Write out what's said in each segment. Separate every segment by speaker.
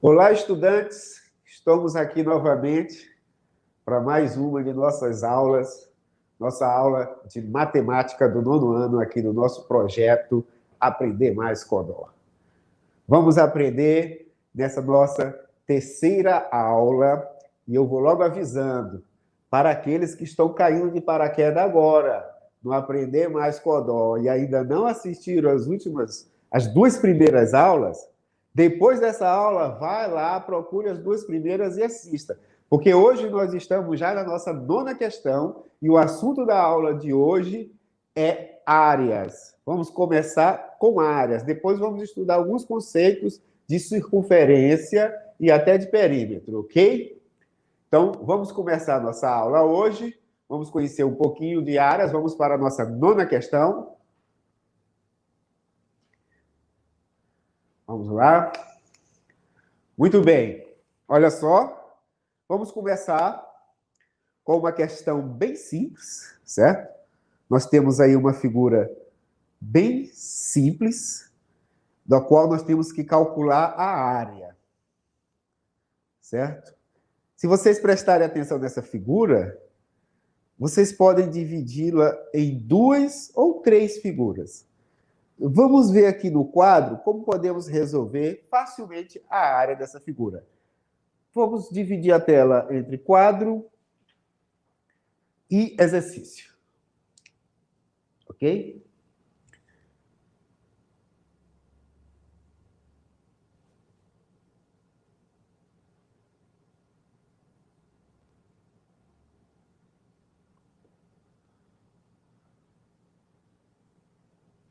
Speaker 1: Olá, estudantes! Estamos aqui novamente para mais uma de nossas aulas, nossa aula de matemática do nono ano aqui no nosso projeto Aprender Mais Codó. Vamos aprender nessa nossa terceira aula e eu vou logo avisando para aqueles que estão caindo de paraquedas agora no Aprender Mais Codó e ainda não assistiram as duas primeiras aulas. Depois dessa aula, vai lá, procure as duas primeiras e assista. Porque hoje nós estamos já na nossa nona questão e o assunto da aula de hoje é áreas. Vamos começar com áreas. Depois vamos estudar alguns conceitos de circunferência e até de perímetro, ok? Então, vamos começar a nossa aula hoje. Vamos conhecer um pouquinho de áreas. Vamos para a nossa nona questão. Vamos lá. Muito bem. Olha só. Vamos começar com uma questão bem simples, certo? Nós temos aí uma figura bem simples, da qual nós temos que calcular a área, certo? Se vocês prestarem atenção nessa figura, vocês podem dividi-la em duas ou três figuras. Vamos ver aqui no quadro como podemos resolver facilmente a área dessa figura. Vamos dividir a tela entre quadro e exercício. Ok?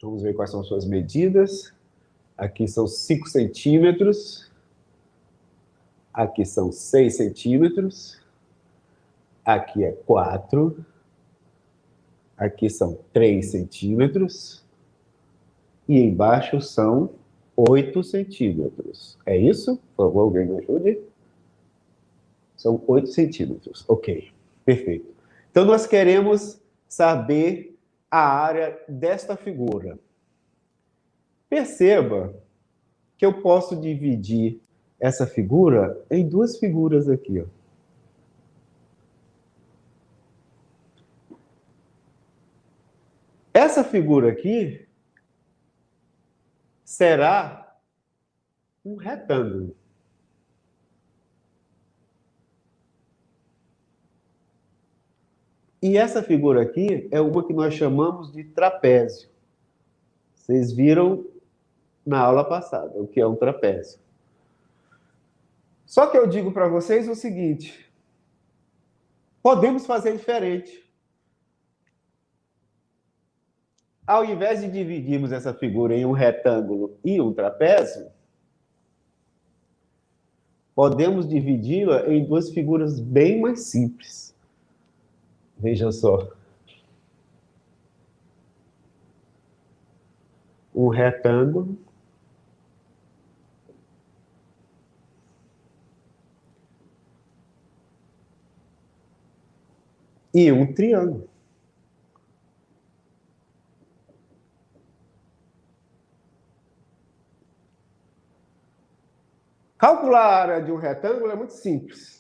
Speaker 1: Vamos ver quais são suas medidas. Aqui são 5 centímetros. Aqui são 6 centímetros. Aqui é 4. Aqui são 3 centímetros. E embaixo são 8 centímetros. É isso? Por favor, alguém me ajude? São 8 centímetros. Ok, perfeito. Então, nós queremos saber a área desta figura. Perceba que eu posso dividir essa figura em duas figuras aqui, ó. Essa figura aqui será um retângulo. E essa figura aqui é uma que nós chamamos de trapézio. Vocês viram na aula passada o que é um trapézio. Só que eu digo para vocês o seguinte: podemos fazer diferente. Ao invés de dividirmos essa figura em um retângulo e um trapézio, podemos dividi-la em duas figuras bem mais simples. Veja só. Um retângulo e um triângulo. Calcular a área de um retângulo é muito simples.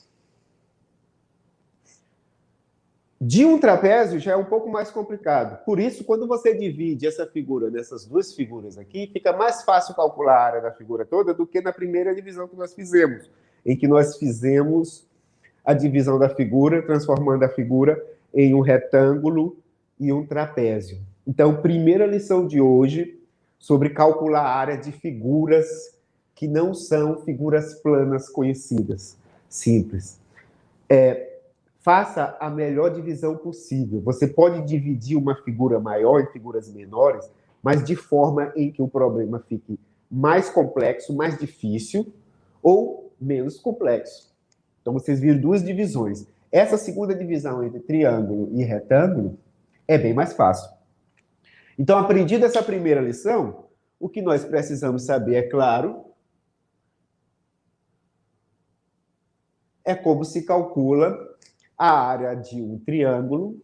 Speaker 1: De um trapézio já é um pouco mais complicado. Por isso, quando você divide essa figura nessas duas figuras aqui, fica mais fácil calcular a área da figura toda do que na primeira divisão que nós fizemos, em que nós fizemos a divisão da figura, transformando a figura em um retângulo e um trapézio. Então, primeira lição de hoje sobre calcular a área de figuras que não são figuras planas conhecidas, simples. Faça a melhor divisão possível. Você pode dividir uma figura maior em figuras menores, mas de forma em que o problema fique mais complexo, mais difícil ou menos complexo. Então, vocês viram duas divisões. Essa segunda divisão entre triângulo e retângulo é bem mais fácil. Então, aprendida essa primeira lição, o que nós precisamos saber, é claro, é como se calcula a área de um triângulo,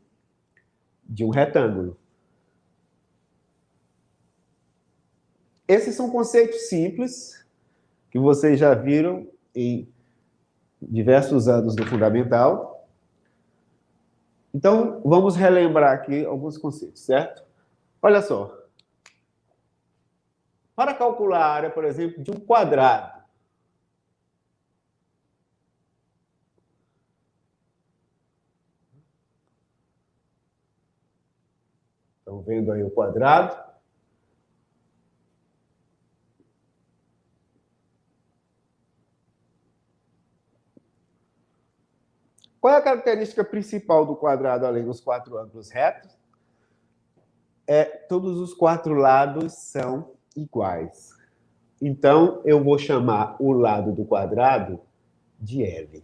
Speaker 1: de um retângulo. Esses são conceitos simples que vocês já viram em diversos anos do fundamental. Então, vamos relembrar aqui alguns conceitos, certo? Olha só. Para calcular a área, por exemplo, de um quadrado, estão vendo aí o quadrado? Qual é a característica principal do quadrado, além dos 4 ângulos retos? Todos os 4 lados são iguais. Então, eu vou chamar o lado do quadrado de L.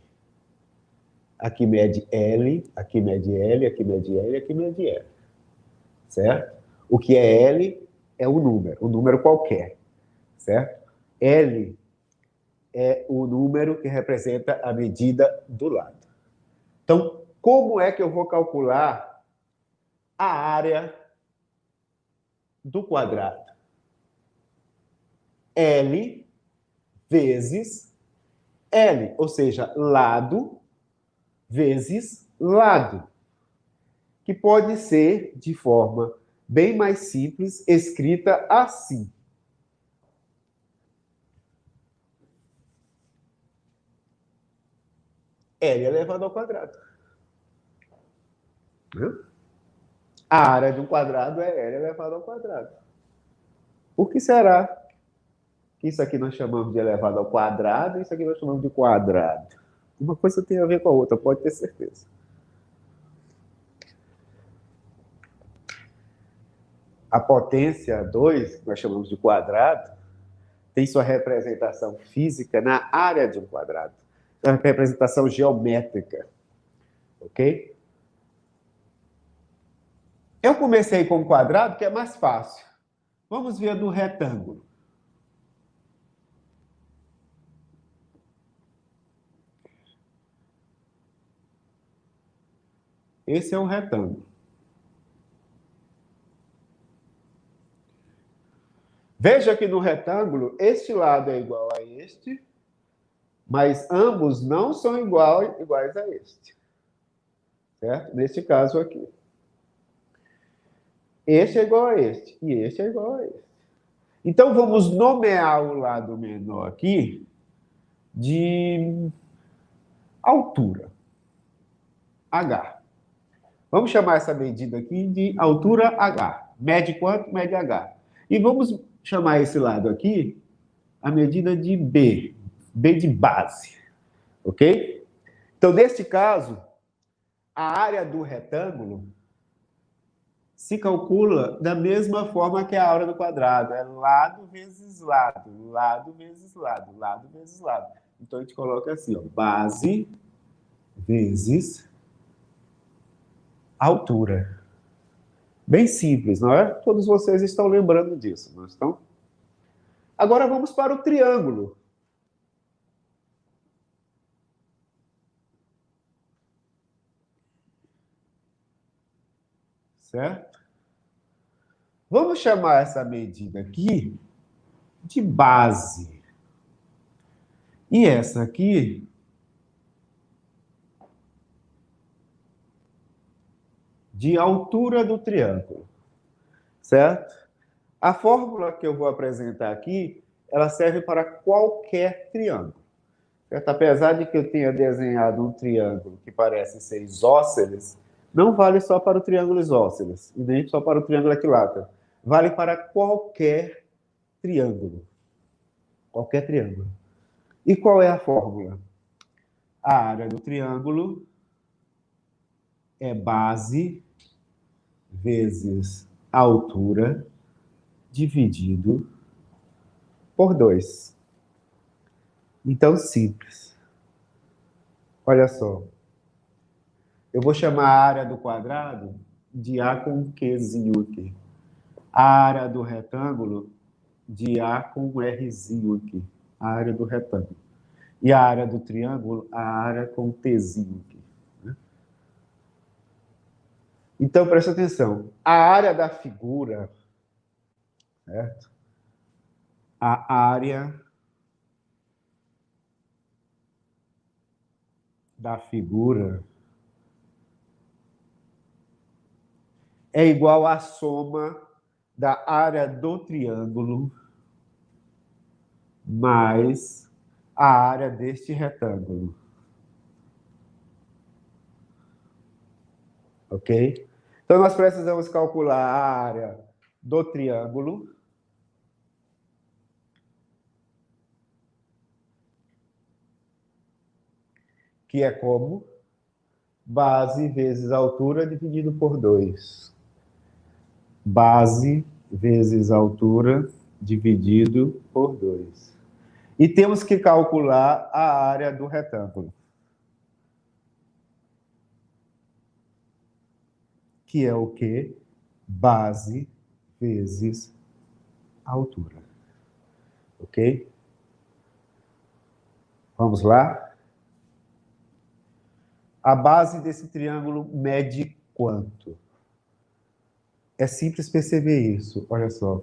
Speaker 1: Aqui mede L, aqui mede L, aqui mede L, aqui mede L. Certo? O que é L é um número qualquer. Certo? L é o número que representa a medida do lado. Então, como é que eu vou calcular a área do quadrado? L vezes L, ou seja, lado vezes lado, que pode ser, de forma bem mais simples, escrita assim. L elevado ao quadrado. A área de um quadrado é L elevado ao quadrado. Por que será que isso aqui nós chamamos de elevado ao quadrado e isso aqui nós chamamos de quadrado? Uma coisa tem a ver com a outra, pode ter certeza. A potência 2, que nós chamamos de quadrado, tem sua representação física na área de um quadrado. É uma representação geométrica. Ok? Eu comecei com um quadrado, que é mais fácil. Vamos ver no retângulo. Esse é um retângulo. Veja que no retângulo, este lado é igual a este, mas ambos não são iguais a este. Certo? Neste caso aqui. Este é igual a este e este é igual a este. Então, vamos nomear o lado menor aqui de altura, H. Vamos chamar essa medida aqui de altura H. Mede quanto? Mede H. E vamos chamar esse lado aqui a medida de B. B de base. Ok? Então, neste caso, a área do retângulo se calcula da mesma forma que a área do quadrado. É lado vezes lado, lado vezes lado, lado vezes lado. Então, a gente coloca assim, ó, base vezes altura. Bem simples, não é? Todos vocês estão lembrando disso, não estão? Agora vamos para o triângulo. Certo? Vamos chamar essa medida aqui de base. E essa aqui de altura do triângulo. Certo? A fórmula que eu vou apresentar aqui, ela serve para qualquer triângulo. Certo? Apesar de que eu tenha desenhado um triângulo que parece ser isósceles, não vale só para o triângulo isósceles, e nem só para o triângulo equilátero. Vale para qualquer triângulo. Qualquer triângulo. E qual é a fórmula? A área do triângulo é base vezes altura dividido por 2. Então, simples. Olha só. Eu vou chamar a área do quadrado de A com um Qzinho aqui. A área do retângulo de A com um Rzinho aqui. A área do retângulo. E a área do triângulo, a área com um Tzinho aqui. Então, presta atenção. A área da figura, certo? A área da figura é igual à soma da área do triângulo mais a área deste retângulo. Ok? Então, nós precisamos calcular a área do triângulo, que é como base vezes altura dividido por 2. Base vezes altura dividido por 2. E temos que calcular a área do retângulo, que é o quê? Base vezes altura. Ok? Vamos lá? A base desse triângulo mede quanto? É simples perceber isso, olha só.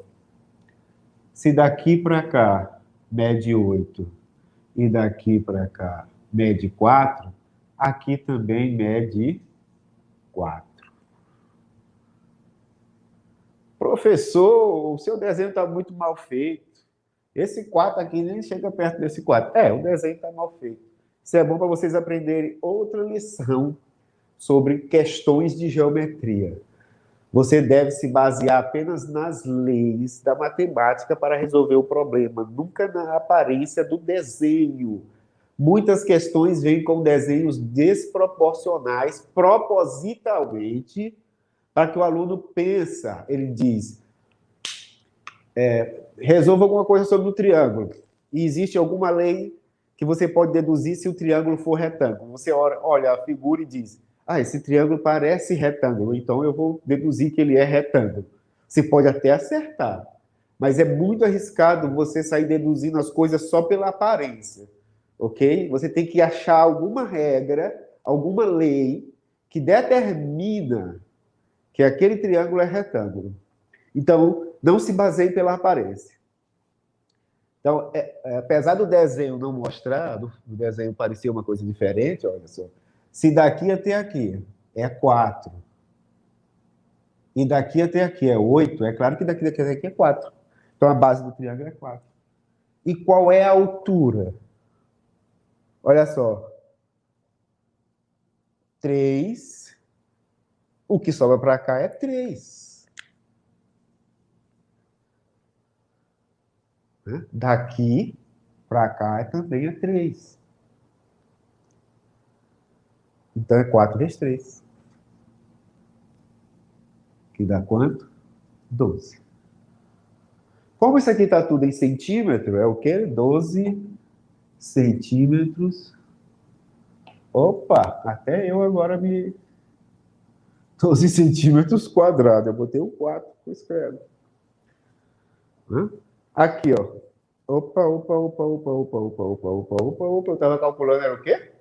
Speaker 1: Se daqui para cá mede 8 e daqui para cá mede 4, aqui também mede 4. Professor, o seu desenho está muito mal feito. Esse 4 aqui nem chega perto desse 4. O desenho está mal feito. Isso é bom para vocês aprenderem outra lição sobre questões de geometria. Você deve se basear apenas nas leis da matemática para resolver o problema, nunca na aparência do desenho. Muitas questões vêm com desenhos desproporcionais, propositalmente, para que o aluno pensa. Ele diz, resolva alguma coisa sobre o triângulo. E existe alguma lei que você pode deduzir se o triângulo for retângulo. Você olha a figura e diz, esse triângulo parece retângulo, então eu vou deduzir que ele é retângulo. Você pode até acertar, mas é muito arriscado você sair deduzindo as coisas só pela aparência, ok? Você tem que achar alguma regra, alguma lei que determina que aquele triângulo é retângulo. Então, não se baseie pela aparência. Então, apesar do desenho não mostrar, do desenho parecer uma coisa diferente, olha só, se daqui até aqui é 4, e daqui até aqui é 8, é claro que daqui até aqui é 4. Então, a base do triângulo é 4. E qual é a altura? Olha só. 3. O que sobra para cá é 3. Daqui para cá também é 3. Então, é 4 vezes 3. Que dá quanto? 12. Como isso aqui está tudo em centímetro, é o quê? 12 centímetros. Opa, até eu agora me... 12 centímetros quadrados. Eu botei o 4, pois credo. Aqui, ó. Opa. Eu estava calculando, era o quê?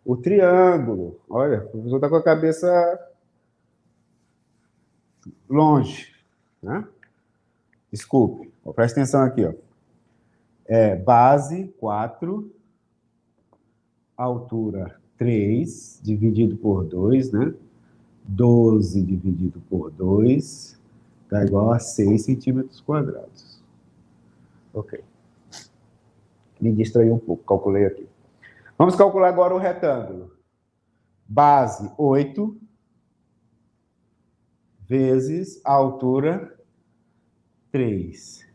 Speaker 1: O triângulo. Olha, o professor está com a cabeça longe. Né? Desculpe. Presta atenção aqui, ó. Base 4, altura 3, dividido por 2, né? 12 dividido por 2 dá igual a 6 centímetros quadrados. Ok. Me distraí um pouco, calculei aqui. Vamos calcular agora o retângulo. Base 8 vezes a altura 3.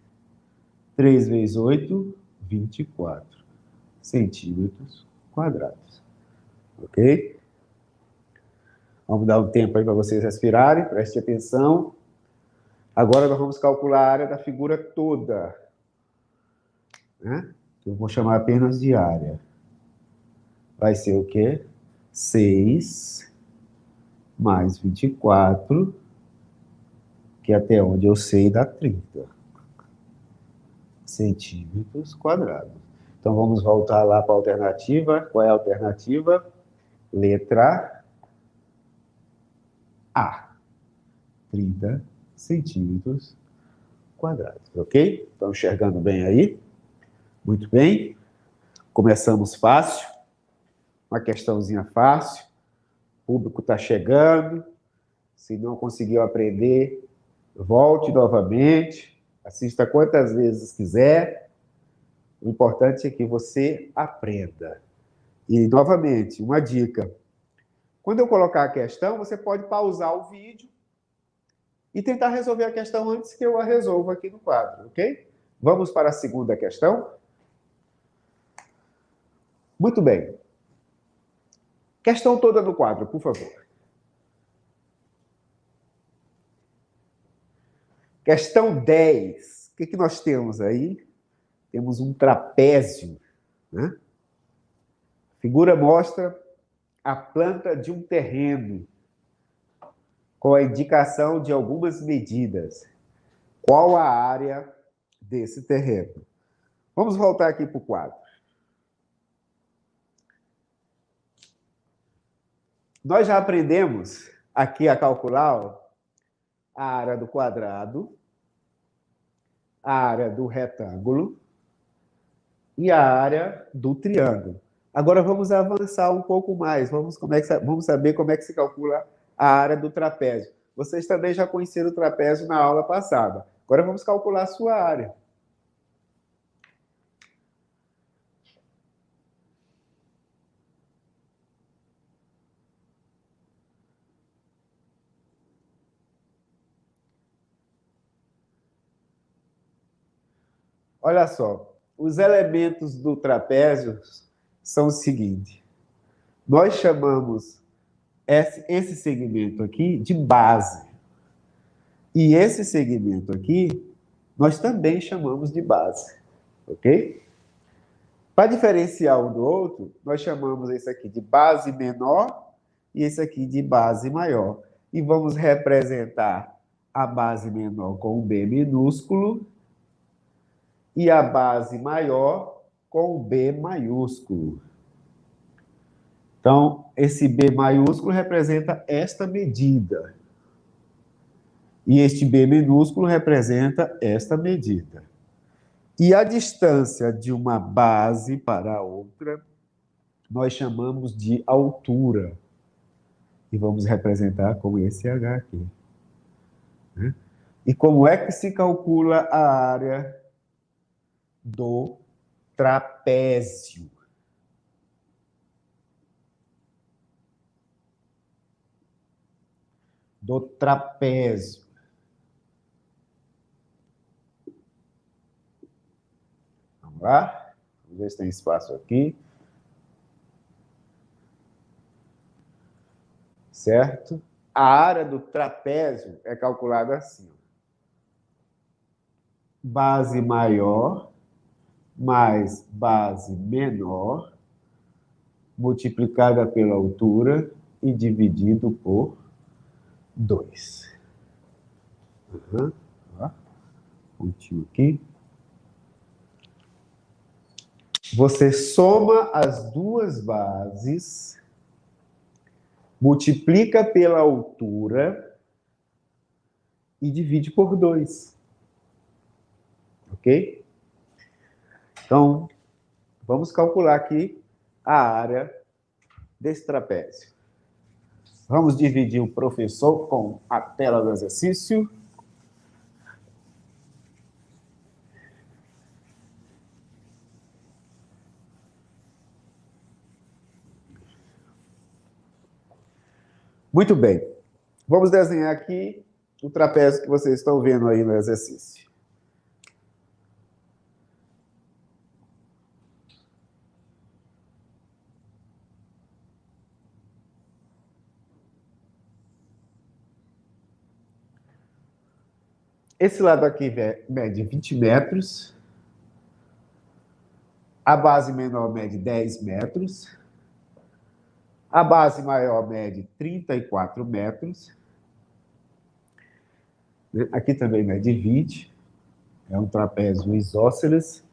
Speaker 1: 3 vezes 8, 24 centímetros quadrados. Ok? Vamos dar um tempo aí para vocês respirarem, preste atenção. Agora nós vamos calcular a área da figura toda. Né? Eu vou chamar apenas de área. Vai ser o quê? 6 mais 24, que até onde eu sei dá 30 centímetros quadrados. Então, vamos voltar lá para a alternativa. Qual é a alternativa? Letra A. 30 centímetros quadrados, ok? Estão enxergando bem aí? Muito bem. Começamos fácil. uma questãozinha fácil. O público está chegando. Se não conseguiu aprender, volte novamente. Assista quantas vezes quiser. O importante é que você aprenda. E, novamente, uma dica. Quando eu colocar a questão, você pode pausar o vídeo e tentar resolver a questão antes que eu a resolva aqui no quadro, ok? Vamos para a segunda questão? Muito bem. Questão toda no quadro, por favor. Questão 10. O que nós temos aí? Temos um trapézio, né? A figura mostra a planta de um terreno com a indicação de algumas medidas. Qual a área desse terreno? Vamos voltar aqui para o quadro. Nós já aprendemos aqui a calcular a área do quadrado, a área do retângulo e a área do triângulo. Agora vamos avançar um pouco mais. Vamos saber como é que se calcula a área do trapézio. Vocês também já conheceram o trapézio na aula passada. Agora vamos calcular a sua área. Olha só, os elementos do trapézio são o seguinte. Nós chamamos esse segmento aqui de base. E esse segmento aqui, nós também chamamos de base. Ok? Para diferenciar um do outro, nós chamamos esse aqui de base menor e esse aqui de base maior. E vamos representar a base menor com um B minúsculo e a base maior com um B maiúsculo. Então, esse B maiúsculo representa esta medida. E este B minúsculo representa esta medida. E a distância de uma base para a outra, nós chamamos de altura. E vamos representar com esse H aqui. E como é que se calcula a área do trapézio? Do trapézio. Vamos lá? Vamos ver se tem espaço aqui. Certo? A área do trapézio é calculada assim. Base maior mais base menor multiplicada pela altura e dividido por 2. Pontinho aqui. Você soma as duas bases, multiplica pela altura e divide por 2. Ok? Então, vamos calcular aqui a área desse trapézio. Vamos dividir o professor com a tela do exercício. Muito bem. Vamos desenhar aqui o trapézio que vocês estão vendo aí no exercício. Esse lado aqui mede 20 metros. A base menor mede 10 metros. A base maior mede 34 metros. Aqui também mede 20. É um trapézio isósceles.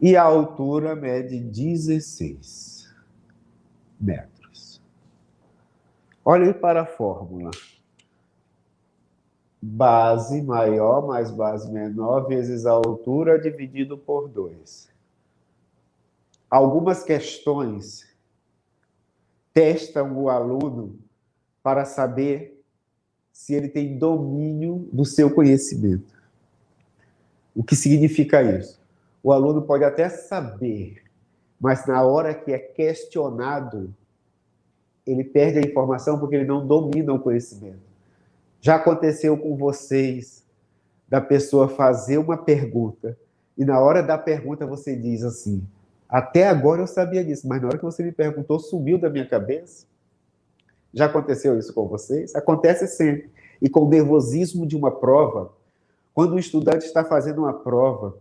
Speaker 1: E a altura mede 16 metros. Olhem para a fórmula. Base maior mais base menor vezes a altura dividido por 2. Algumas questões testam o aluno para saber se ele tem domínio do seu conhecimento. O que significa isso? O aluno pode até saber, mas na hora que é questionado, ele perde a informação porque ele não domina o conhecimento. Já aconteceu com vocês da pessoa fazer uma pergunta e na hora da pergunta você diz assim: até agora eu sabia disso, mas na hora que você me perguntou, sumiu da minha cabeça? Já aconteceu isso com vocês? Acontece sempre. E com o nervosismo de uma prova, quando o estudante está fazendo uma prova,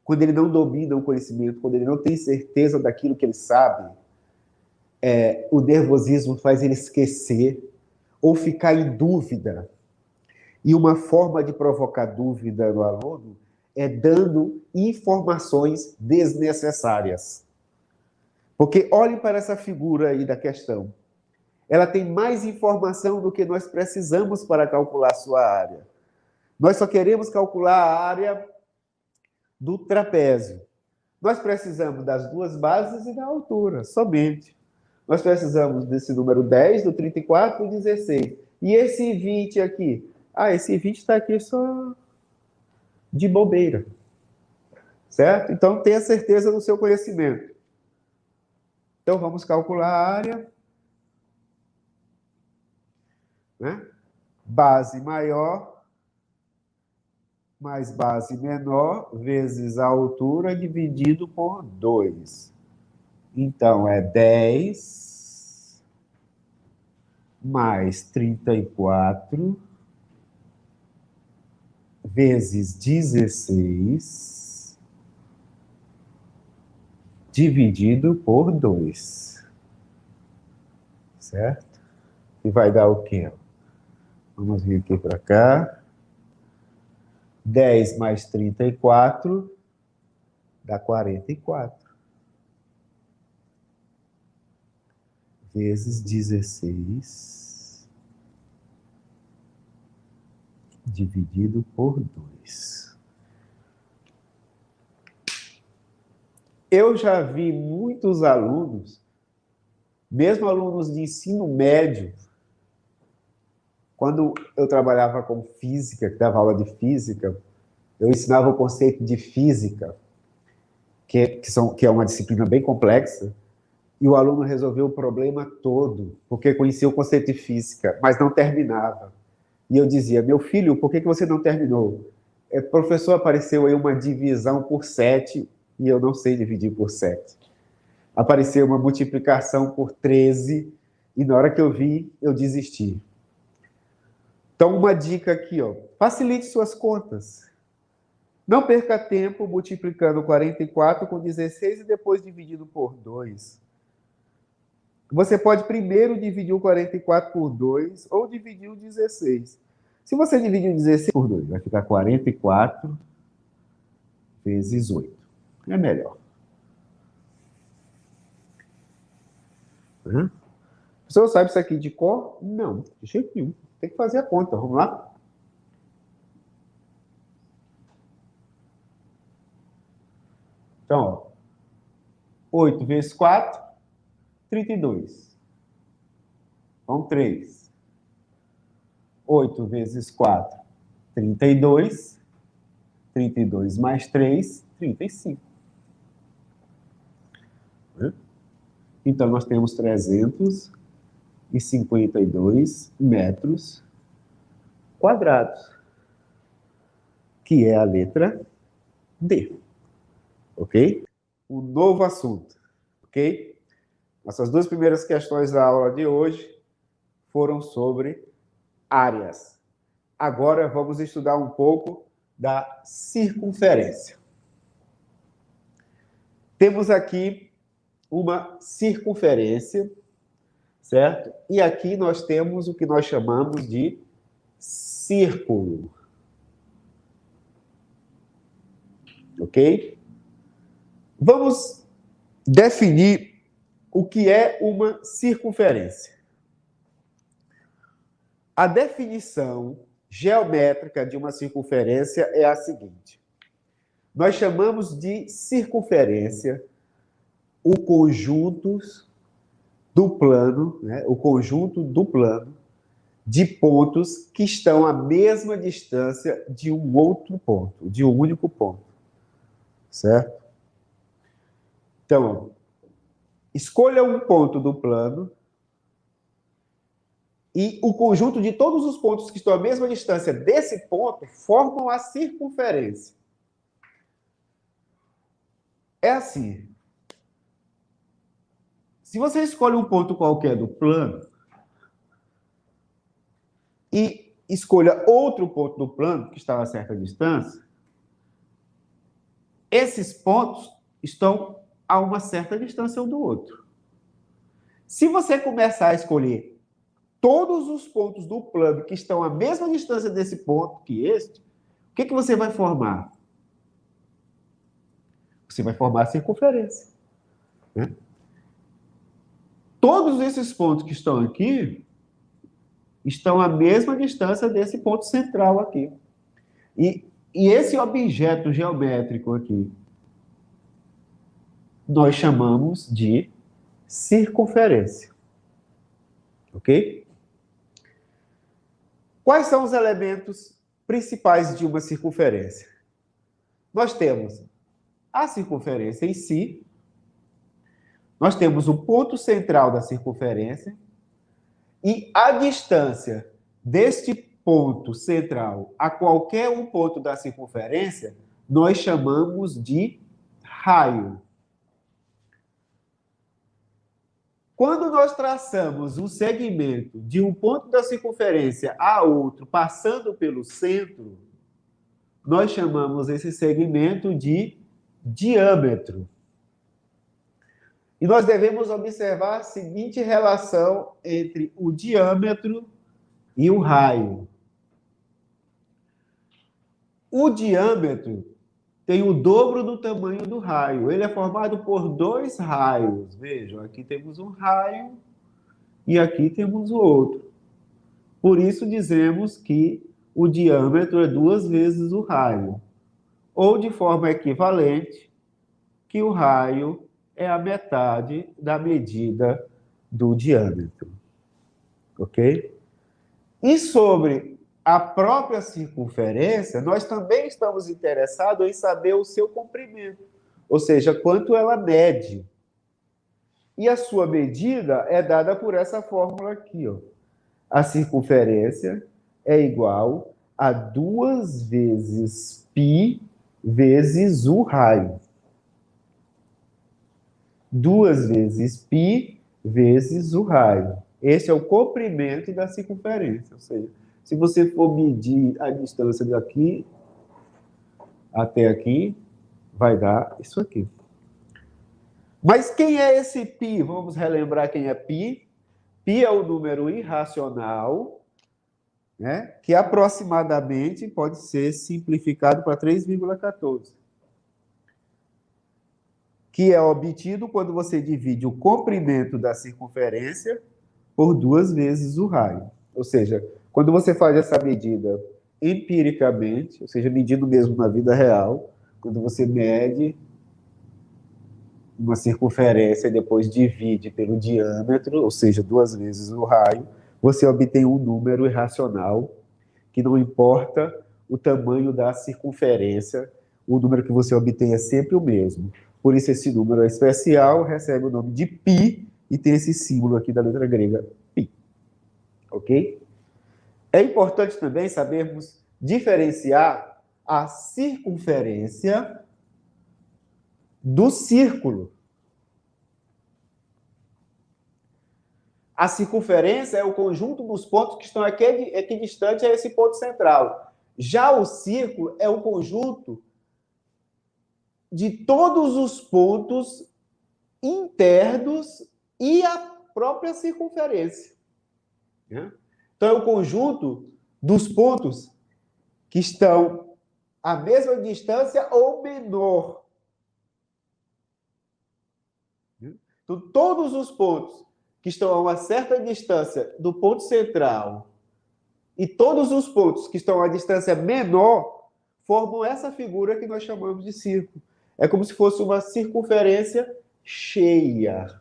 Speaker 1: quando ele não domina o conhecimento, quando ele não tem certeza daquilo que ele sabe, o nervosismo faz ele esquecer ou ficar em dúvida. E uma forma de provocar dúvida no aluno é dando informações desnecessárias. Porque olhem para essa figura aí da questão. Ela tem mais informação do que nós precisamos para calcular a sua área. Nós só queremos calcular a área do trapézio. Nós precisamos das duas bases e da altura, somente. Nós precisamos desse número 10, do 34 e do 16. E esse 20 aqui? Esse 20 está aqui só de bobeira. Certo? Então, tenha certeza do seu conhecimento. Então, vamos calcular a área. Né? Base maior mais base menor vezes a altura dividido por 2. Então, é 10 mais 34 vezes 16 dividido por 2. Certo? E vai dar o quê? Vamos vir aqui para cá. 10 mais 34 dá 44. Vezes 16 dividido por 2. Eu já vi muitos alunos, mesmo alunos de ensino médio, quando eu trabalhava com física, que dava aula de física, eu ensinava o conceito de física, que é uma disciplina bem complexa, e o aluno resolveu o problema todo, porque conhecia o conceito de física, mas não terminava. E eu dizia: meu filho, por que você não terminou? Professor, apareceu aí uma divisão por 7, e eu não sei dividir por 7. Apareceu uma multiplicação por 13, e na hora que eu vi, eu desisti. Então, uma dica aqui, facilite suas contas. Não perca tempo multiplicando 44 com 16 e depois dividindo por 2. Você pode primeiro dividir o 44 por 2 ou dividir o 16. Se você dividir o 16 por 2, vai ficar 44 vezes 8. É melhor. O senhor sabe isso aqui de cor? Não, de jeito nenhum. Tem que fazer a conta. Vamos lá? Então, 8 vezes 4, 32. Então, 3. 8 vezes 4, 32. 32 mais 3, 35. Então, nós temos 352 metros quadrados, que é a letra D. Ok? Um novo assunto. Ok? Nossas duas primeiras questões da aula de hoje foram sobre áreas. Agora vamos estudar um pouco da circunferência. Temos aqui uma circunferência, certo? E aqui nós temos o que nós chamamos de círculo. Ok? Vamos definir o que é uma circunferência. A definição geométrica de uma circunferência é a seguinte: nós chamamos de circunferência o conjunto do plano, né, o conjunto do plano de pontos que estão à mesma distância de um outro ponto, de um único ponto. Certo? Então, escolha um ponto do plano e o conjunto de todos os pontos que estão à mesma distância desse ponto formam a circunferência. É assim. Se você escolhe um ponto qualquer do plano e escolha outro ponto do plano que está a certa distância, esses pontos estão a uma certa distância um do outro. Se você começar a escolher todos os pontos do plano que estão à mesma distância desse ponto que este, o que você vai formar? Você vai formar a circunferência. Né? Todos esses pontos que estão aqui estão à mesma distância desse ponto central aqui. E esse objeto geométrico aqui, nós chamamos de circunferência. Ok? Quais são os elementos principais de uma circunferência? Nós temos a circunferência em si, nós temos o ponto central da circunferência e a distância deste ponto central a qualquer um ponto da circunferência, nós chamamos de raio. Quando nós traçamos um segmento de um ponto da circunferência a outro, passando pelo centro, nós chamamos esse segmento de diâmetro. E nós devemos observar a seguinte relação entre o diâmetro e o raio. O diâmetro tem o dobro do tamanho do raio. Ele é formado por dois raios. Vejam, aqui temos um raio e aqui temos o outro. Por isso dizemos que o diâmetro é 2 vezes o raio. Ou, de forma equivalente, que o raio é a metade da medida do diâmetro. Ok? E sobre a própria circunferência, nós também estamos interessados em saber o seu comprimento, ou seja, quanto ela mede. E a sua medida é dada por essa fórmula aqui, ó. A circunferência é igual a 2 vezes π vezes o raio. 2 vezes π vezes o raio. Esse é o comprimento da circunferência, ou seja, se você for medir a distância daqui até aqui, vai dar isso aqui. Mas quem é esse π? Vamos relembrar quem é π. π é o número irracional, né, que aproximadamente pode ser simplificado para 3,14. Que é obtido quando você divide o comprimento da circunferência por 2 vezes o raio. Ou seja, quando você faz essa medida empiricamente, ou seja, medindo mesmo na vida real, quando você mede uma circunferência e depois divide pelo diâmetro, ou seja, 2 vezes o raio, você obtém um número irracional que não importa o tamanho da circunferência, o número que você obtém é sempre o mesmo. Por isso esse número é especial, recebe o nome de π e tem esse símbolo aqui da letra grega, π. Ok? É importante também sabermos diferenciar a circunferência do círculo. A circunferência é o conjunto dos pontos que estão aqui distante a esse ponto central. Já o círculo é o conjunto de todos os pontos internos e a própria circunferência. Então, é o conjunto dos pontos que estão à mesma distância ou menor. Então, todos os pontos que estão a uma certa distância do ponto central e todos os pontos que estão a distância menor formam essa figura que nós chamamos de círculo. É como se fosse uma circunferência cheia,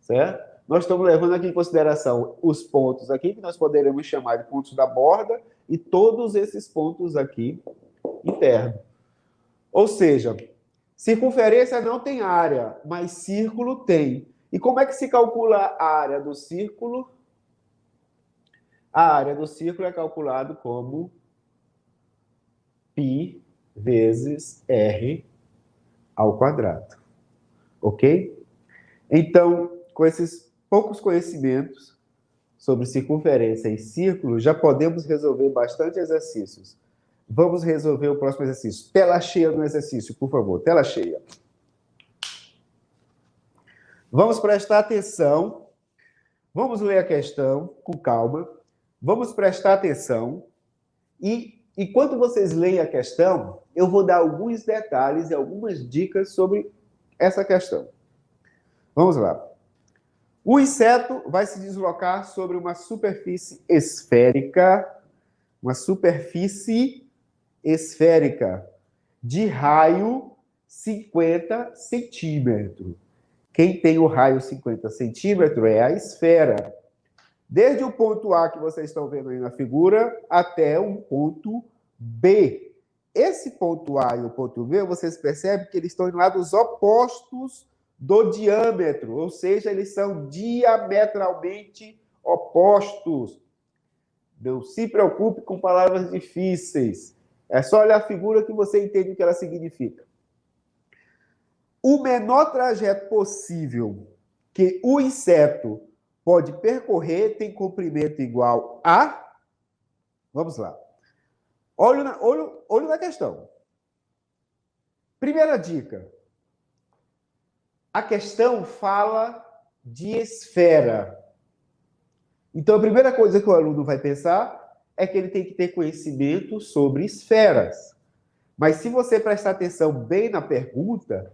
Speaker 1: certo? nós estamos levando aqui em consideração os pontos aqui, que nós poderemos chamar de pontos da borda, e todos esses pontos aqui internos. Ou seja, circunferência não tem área, mas círculo tem. E como é que se calcula a área do círculo? A área do círculo é calculado como π vezes r ao quadrado. Ok? Então, com esses poucos conhecimentos sobre circunferência e círculo, já podemos resolver bastante exercícios. Vamos resolver o próximo exercício. Tela cheia no exercício, por favor. Tela cheia. Vamos prestar atenção. Vamos ler a questão com calma. Vamos prestar atenção. E enquanto vocês leem a questão, eu vou dar alguns detalhes e algumas dicas sobre essa questão. Vamos lá. O inseto vai se deslocar sobre uma superfície esférica, de raio 50 centímetros. Quem tem o raio 50 centímetros é a esfera. Desde o ponto A que vocês estão vendo aí na figura até o ponto B. Esse ponto A e o ponto B, vocês percebem que eles estão em lados opostos do diâmetro, ou seja, eles são diametralmente opostos. Não se preocupe com palavras difíceis. É só olhar a figura que você entende o que ela significa. O menor trajeto possível que o inseto pode percorrer tem comprimento igual a... Vamos lá. Olho na questão. Primeira dica. A questão fala de esfera. Então, a primeira coisa que o aluno vai pensar é que ele tem que ter conhecimento sobre esferas. Mas se você prestar atenção bem na pergunta,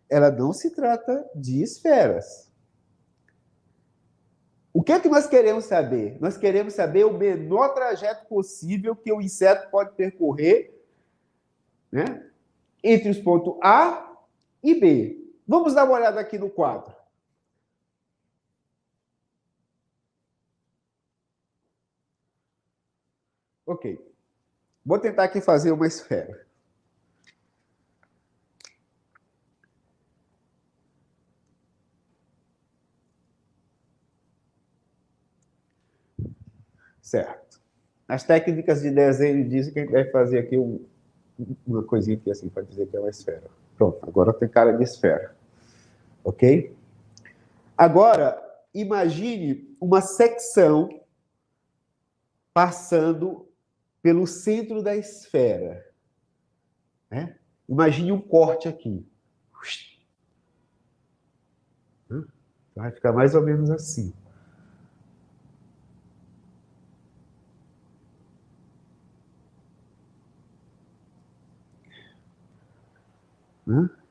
Speaker 1: ela não se trata de esferas. O que é que nós queremos saber? Nós queremos saber o menor trajeto possível que o inseto pode percorrer, né, entre os pontos A e B. Vamos dar uma olhada aqui no quadro. Ok. Vou tentar aqui fazer uma esfera. Certo. As técnicas de desenho dizem que a gente deve fazer aqui uma coisinha aqui assim, para dizer que é uma esfera. Pronto, agora tem cara de esfera. Ok? Agora, imagine uma secção passando pelo centro da esfera. Né? Imagine um corte aqui. Vai ficar mais ou menos assim.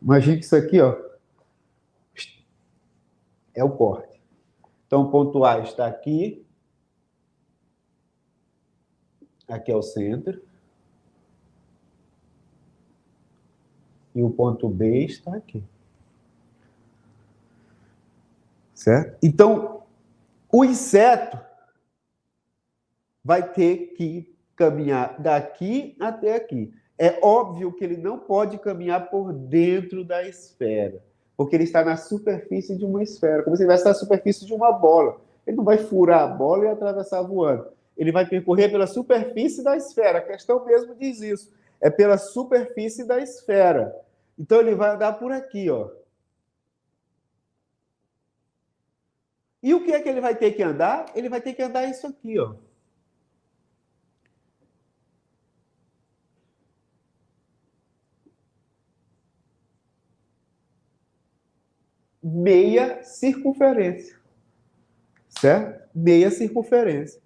Speaker 1: Imagine que isso aqui, ó, é o corte. Então, o ponto A está aqui. Aqui é o centro. E o ponto B está aqui. Certo? Então, o inseto vai ter que caminhar daqui até aqui. É óbvio que ele não pode caminhar por dentro da esfera, porque ele está na superfície de uma esfera, como se ele estivesse na superfície de uma bola. Ele não vai furar a bola e atravessar voando. Ele vai percorrer pela superfície da esfera. A questão mesmo diz isso. É pela superfície da esfera. Então, ele vai andar por aqui, ó. E o que é que ele vai ter que andar? Ele vai ter que andar isso aqui, ó. Meia circunferência. Certo? Meia circunferência.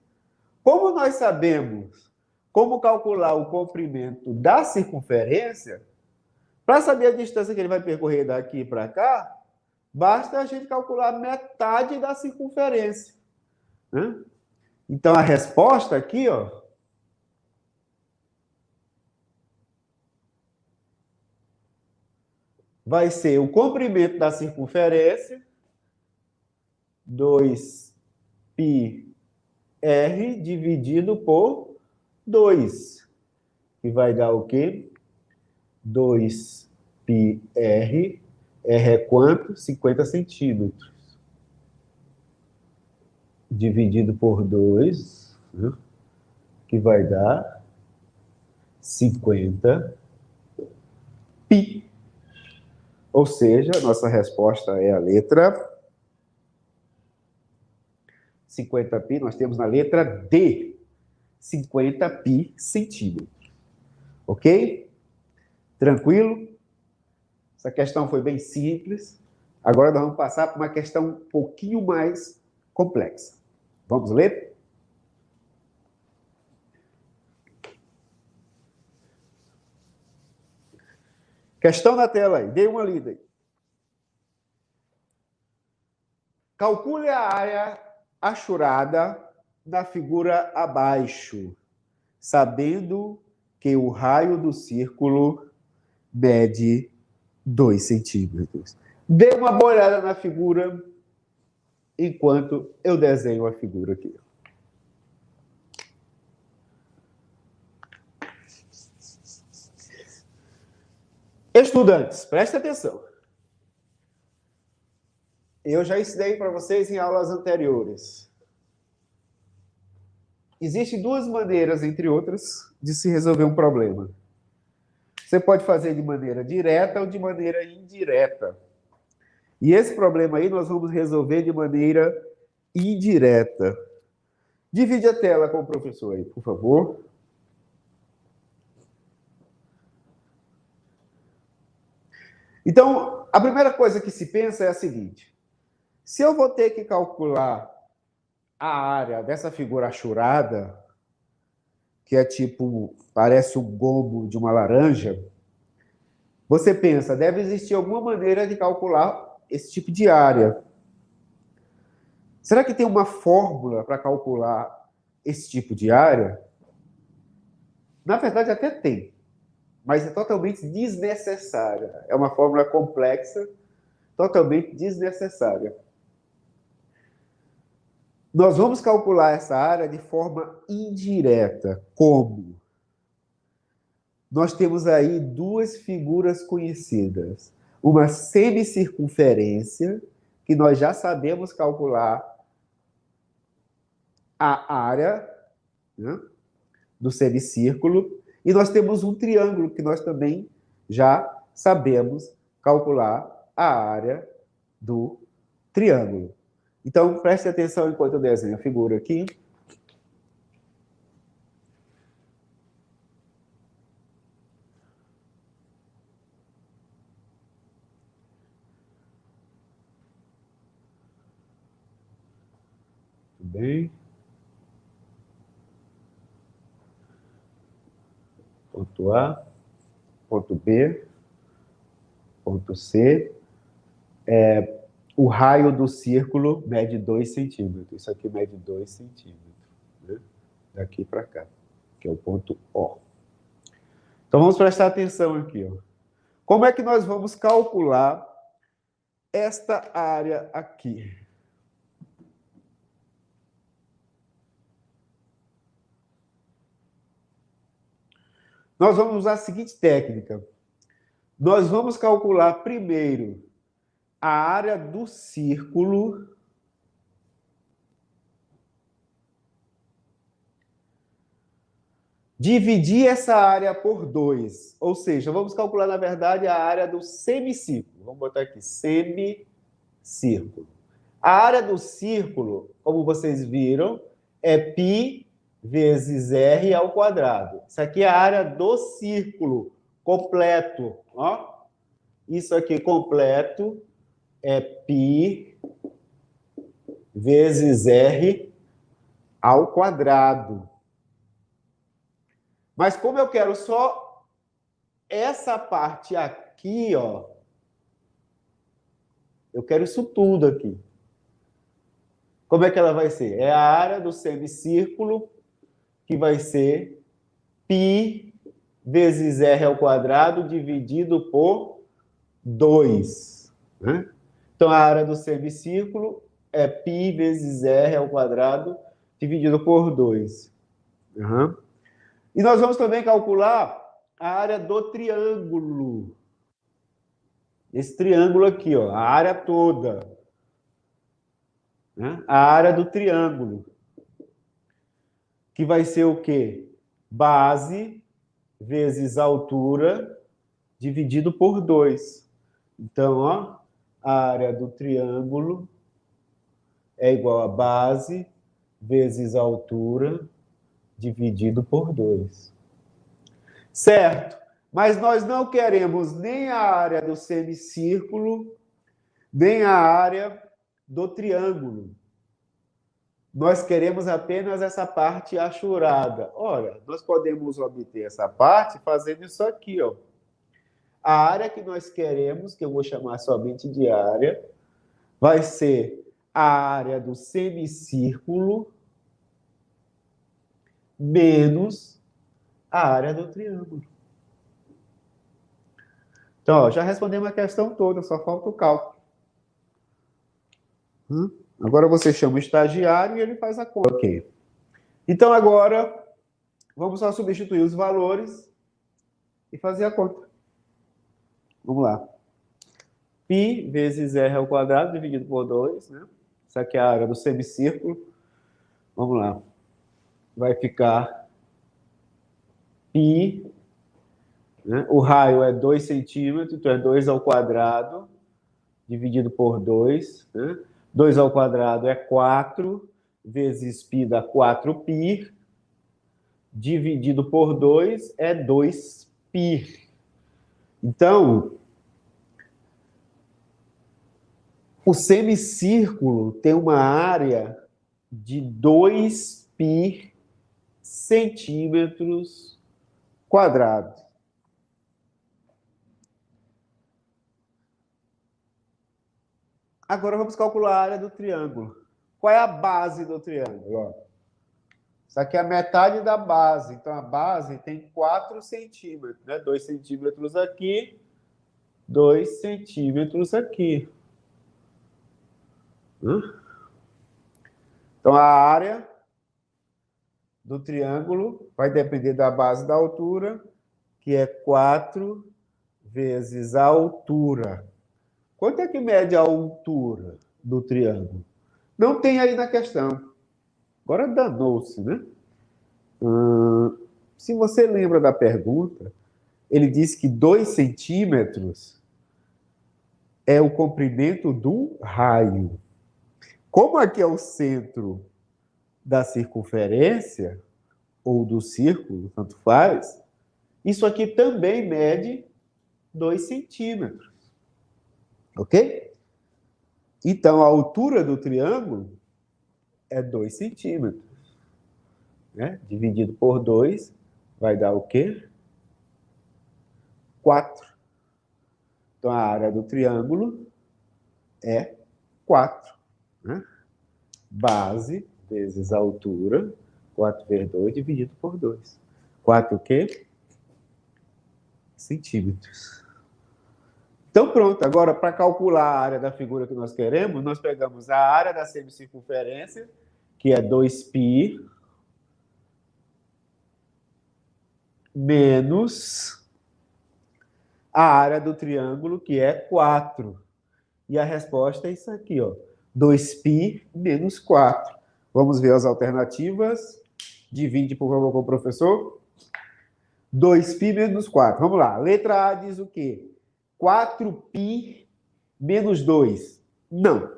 Speaker 1: Como nós sabemos como calcular o comprimento da circunferência, para saber a distância que ele vai percorrer daqui para cá, basta a gente calcular metade da circunferência. Né? Então, a resposta aqui, ó, vai ser o comprimento da circunferência 2πr dividido por 2, que vai dar o quê? 2πr, R é quanto? 50 centímetros. Dividido por 2, né? Que vai dar 50 π. Ou seja, nossa resposta é a letra 50 π. Nós temos na letra D, 50 π centímetros. Ok? Tranquilo? Essa questão foi bem simples. Agora nós vamos passar para uma questão um pouquinho mais complexa. Vamos ler? Questão na tela aí, dê uma lida aí. Calcule a área achurada na figura abaixo, sabendo que o raio do círculo mede 2 centímetros. Dê uma boa olhada na figura enquanto eu desenho a figura aqui. Estudantes, prestem atenção. Eu já ensinei para vocês em aulas anteriores. Existem duas maneiras, entre outras, de se resolver um problema. Você pode fazer de maneira direta ou de maneira indireta. E esse problema aí nós vamos resolver de maneira indireta. Divide a tela com o professor aí, por favor. Então, a primeira coisa que se pensa é a seguinte. Se eu vou ter que calcular a área dessa figura achurada, que é tipo, parece o gomo de uma laranja, você pensa, deve existir alguma maneira de calcular esse tipo de área. Será que tem uma fórmula para calcular esse tipo de área? Na verdade, até tem, mas é totalmente desnecessária. É uma fórmula complexa, totalmente desnecessária. Nós vamos calcular essa área de forma indireta. Como? Nós temos aí duas figuras conhecidas. Uma semicircunferência, que nós já sabemos calcular a área, né, do semicírculo, e nós temos um triângulo, que nós também já sabemos calcular a área do triângulo. Então, preste atenção enquanto eu desenho a figura aqui. Tudo bem? Ponto A, ponto B, ponto C. O raio do círculo mede 2 centímetros. Isso aqui mede 2 centímetros, né? Daqui para cá, que é o ponto O. Então, vamos prestar atenção aqui. Ó. Como é que nós vamos calcular esta área aqui? Nós vamos usar a seguinte técnica. Nós vamos calcular primeiro a área do círculo dividir essa área por 2. Ou seja, vamos calcular, na verdade, a área do semicírculo. Vamos botar aqui, semicírculo. A área do círculo, como vocês viram, é π vezes r ao quadrado. Isso aqui é a área do círculo completo. Ó. Isso aqui completo é π vezes r ao quadrado. Mas como eu quero só essa parte aqui, ó, eu quero isso tudo aqui. Como é que ela vai ser? É a área do semicírculo, que vai ser π vezes r ao quadrado dividido por 2. Né? Então, a área do semicírculo é π vezes r ao quadrado dividido por 2. Uhum. E nós vamos também calcular a área do triângulo. Esse triângulo aqui, ó, a área toda. Né? A área do triângulo. Que vai ser o quê? Base vezes altura dividido por 2. Então, ó, a área do triângulo é igual a base vezes altura dividido por 2. Certo? Mas nós não queremos nem a área do semicírculo, nem a área do triângulo. Nós queremos apenas essa parte achurada. Ora, nós podemos obter essa parte fazendo isso aqui, ó. A área que nós queremos, que eu vou chamar somente de área, vai ser a área do semicírculo menos a área do triângulo. Então, ó, já respondemos a questão toda, só falta o cálculo. Agora você chama o estagiário e ele faz a conta. Ok. Então, agora, vamos só substituir os valores e fazer a conta. Vamos lá. Π vezes r ao quadrado dividido por 2, né? Essa aqui é a área do semicírculo. Vamos lá. Vai ficar π, né? O raio é 2 centímetros, então é 2 ao quadrado dividido por 2, né? 2 ao quadrado é 4, vezes π dá 4π, dividido por 2 é 2π. Então, o semicírculo tem uma área de 2π centímetros quadrados. Agora vamos calcular a área do triângulo. Qual é a base do triângulo? Ó, isso aqui é a metade da base. Então, a base tem 4 centímetros. Né? 2 centímetros aqui, 2 centímetros aqui. Então, a área do triângulo vai depender da base da altura, que é 4 vezes a altura. Quanto é que mede a altura do triângulo? Não tem aí na questão. Agora danou-se, né? Se você lembra da pergunta, ele disse que 2 centímetros é o comprimento do raio. Como aqui é o centro da circunferência, ou do círculo, tanto faz, isso aqui também mede 2 centímetros. Ok? Então, a altura do triângulo é 2 centímetros. Né? Dividido por 2 vai dar o quê? 4. Então, a área do triângulo é 4. Né? Base vezes a altura, 4 vezes 2 dividido por 2. 4 o quê? Centímetros. Então, pronto. Agora, para calcular a área da figura que nós queremos, nós pegamos a área da semicircunferência, que é 2π, menos a área do triângulo, que é 4. E a resposta é isso aqui, ó. 2π menos 4. Vamos ver as alternativas. Divide, por favor, com o professor. 2π menos 4. Vamos lá. Letra A diz o quê? 4π menos 2. Não.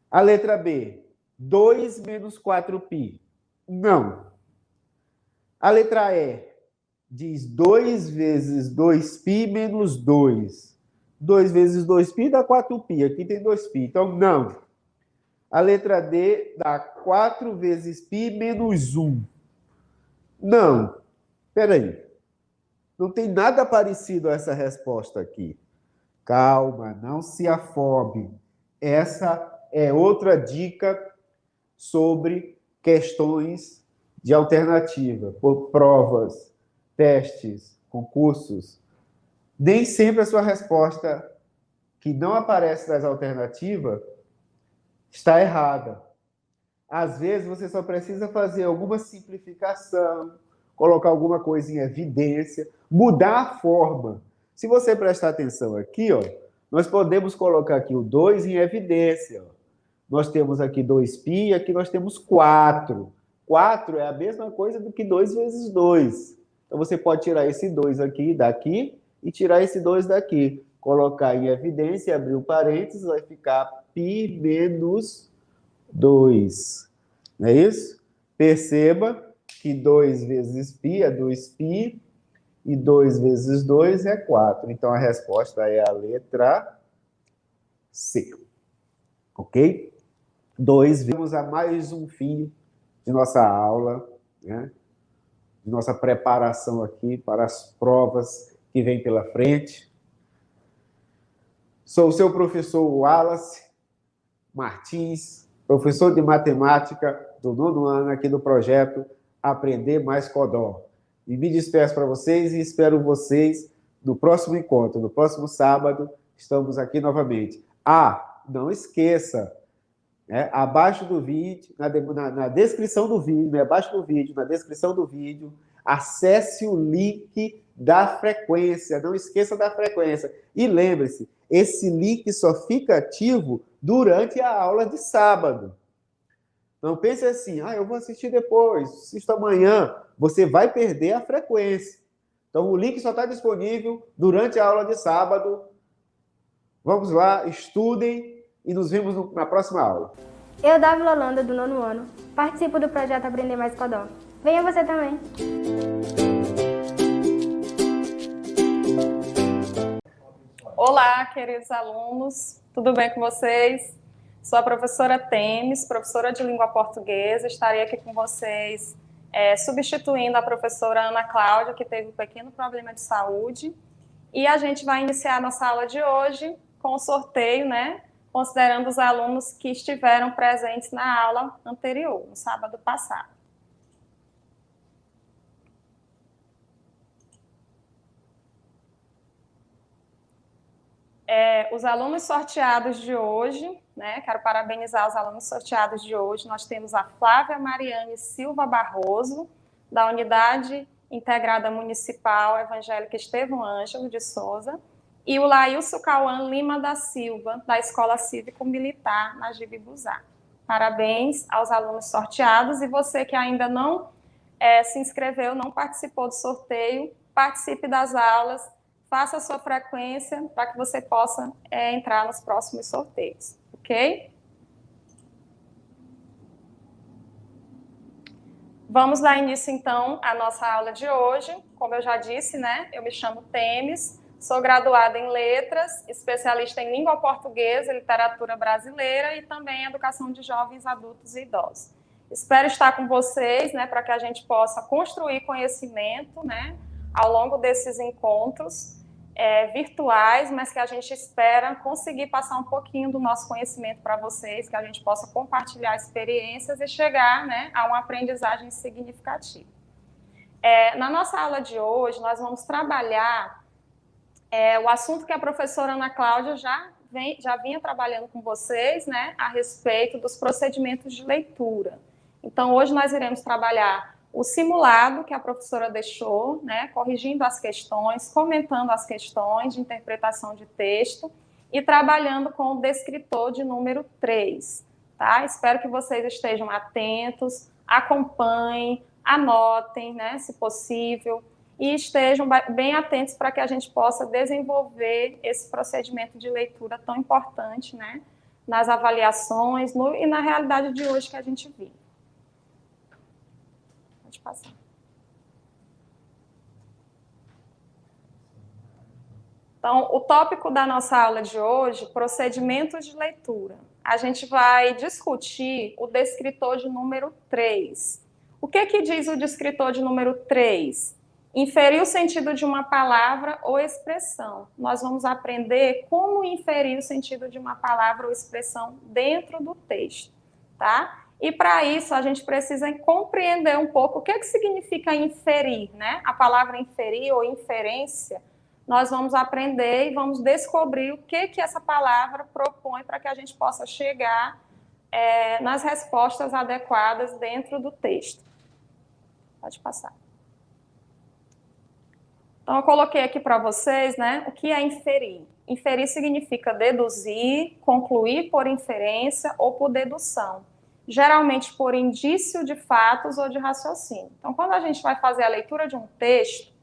Speaker 1: A letra B. 2 menos 4π. Não. A letra E diz 2 vezes 2π menos 2. 2 vezes 2π dá 4π. Aqui tem 2π. Então, não. A letra D dá 4 vezes π menos 1. Não. Espera aí. Não tem nada parecido a essa resposta aqui. Calma, não se afobe. Essa é outra dica sobre questões de alternativa, por provas, testes, concursos. Nem sempre a sua resposta que não aparece nas alternativas está errada. Às vezes, você só precisa fazer alguma simplificação, colocar alguma coisa em evidência, mudar a forma. Se você prestar atenção aqui, ó, nós podemos colocar aqui o 2 em evidência. Ó. Nós temos aqui 2π e aqui nós temos 4. 4 é a mesma coisa do que 2 vezes 2. Então, você pode tirar esse 2 aqui daqui e tirar esse 2 daqui. Colocar em evidência, abrir o parênteses, vai ficar π menos 2. Não é isso? Perceba que 2 vezes π é 2π e 2 vezes 2 é 4. Então, a resposta é a letra C. Ok? 2, vamos a mais um fim de nossa aula, né? De nossa preparação aqui para as provas que vêm pela frente. Sou o seu professor Wallace Martins, professor de matemática do 9º ano aqui do projeto Aprender Mais Codó. E me despeço para vocês e espero vocês no próximo encontro. No próximo sábado, estamos aqui novamente. Não esqueça, né, abaixo do vídeo, na descrição do vídeo, né, abaixo do vídeo, na descrição do vídeo, acesse o link da frequência. Não esqueça da frequência. E lembre-se, esse link só fica ativo durante a aula de sábado. Não pense assim, eu vou assistir depois, assisto amanhã. Você vai perder a frequência. Então, o link só está disponível durante a aula de sábado. Vamos lá, estudem e nos vemos na próxima aula.
Speaker 2: Eu, Dávila Holanda, do 9º ano, participo do projeto Aprender Mais Codó. Venha você também!
Speaker 3: Olá, queridos alunos, tudo bem com vocês? Sou a professora Temes, professora de língua portuguesa. Estarei aqui com vocês substituindo a professora Ana Cláudia, que teve um pequeno problema de saúde. E a gente vai iniciar a nossa aula de hoje com o sorteio, né? Considerando os alunos que estiveram presentes na aula anterior, no sábado passado. Os alunos sorteados de hoje, né? Quero parabenizar os alunos sorteados de hoje. Nós temos a Flávia Mariane Silva Barroso, da Unidade Integrada Municipal Evangélica Estevão Ângelo de Souza, e o Laílson Cauã Lima da Silva, da Escola Cívico-Militar Najib Buzá. Parabéns aos alunos sorteados, e você que ainda não se inscreveu, não participou do sorteio, participe das aulas, faça a sua frequência para que você possa entrar nos próximos sorteios, ok? Vamos dar início, então, à nossa aula de hoje. Como eu já disse, né, eu me chamo Temes, sou graduada em Letras, especialista em Língua Portuguesa e Literatura Brasileira e também em Educação de Jovens, Adultos e Idosos. Espero estar com vocês, né, para que a gente possa construir conhecimento, né, ao longo desses encontros virtuais, mas que a gente espera conseguir passar um pouquinho do nosso conhecimento para vocês, que a gente possa compartilhar experiências e chegar, né, a uma aprendizagem significativa. Na nossa aula de hoje, nós vamos trabalhar o assunto que a professora Ana Cláudia já vinha trabalhando com vocês, né, a respeito dos procedimentos de leitura. Então, hoje nós iremos trabalhar o simulado que a professora deixou, né, corrigindo as questões, comentando as questões de interpretação de texto e trabalhando com o descritor de número 3, tá? Espero que vocês estejam atentos, acompanhem, anotem, né, se possível, e estejam bem atentos para que a gente possa desenvolver esse procedimento de leitura tão importante, né, nas avaliações e na realidade de hoje que a gente vive. Pode passar. Então, o tópico da nossa aula de hoje, procedimentos de leitura. A gente vai discutir o descritor de número 3. O que diz o descritor de número 3? Inferir o sentido de uma palavra ou expressão. Nós vamos aprender como inferir o sentido de uma palavra ou expressão dentro do texto, tá? E para isso a gente precisa compreender um pouco o que significa inferir, né? A palavra inferir ou inferência, nós vamos aprender e vamos descobrir o que essa palavra propõe para que a gente possa chegar nas respostas adequadas dentro do texto. Pode passar. Então, eu coloquei aqui para vocês, né, o que é inferir. Inferir significa deduzir, concluir por inferência ou por dedução. Geralmente por indício de fatos ou de raciocínio. Então, quando a gente vai fazer a leitura de um texto,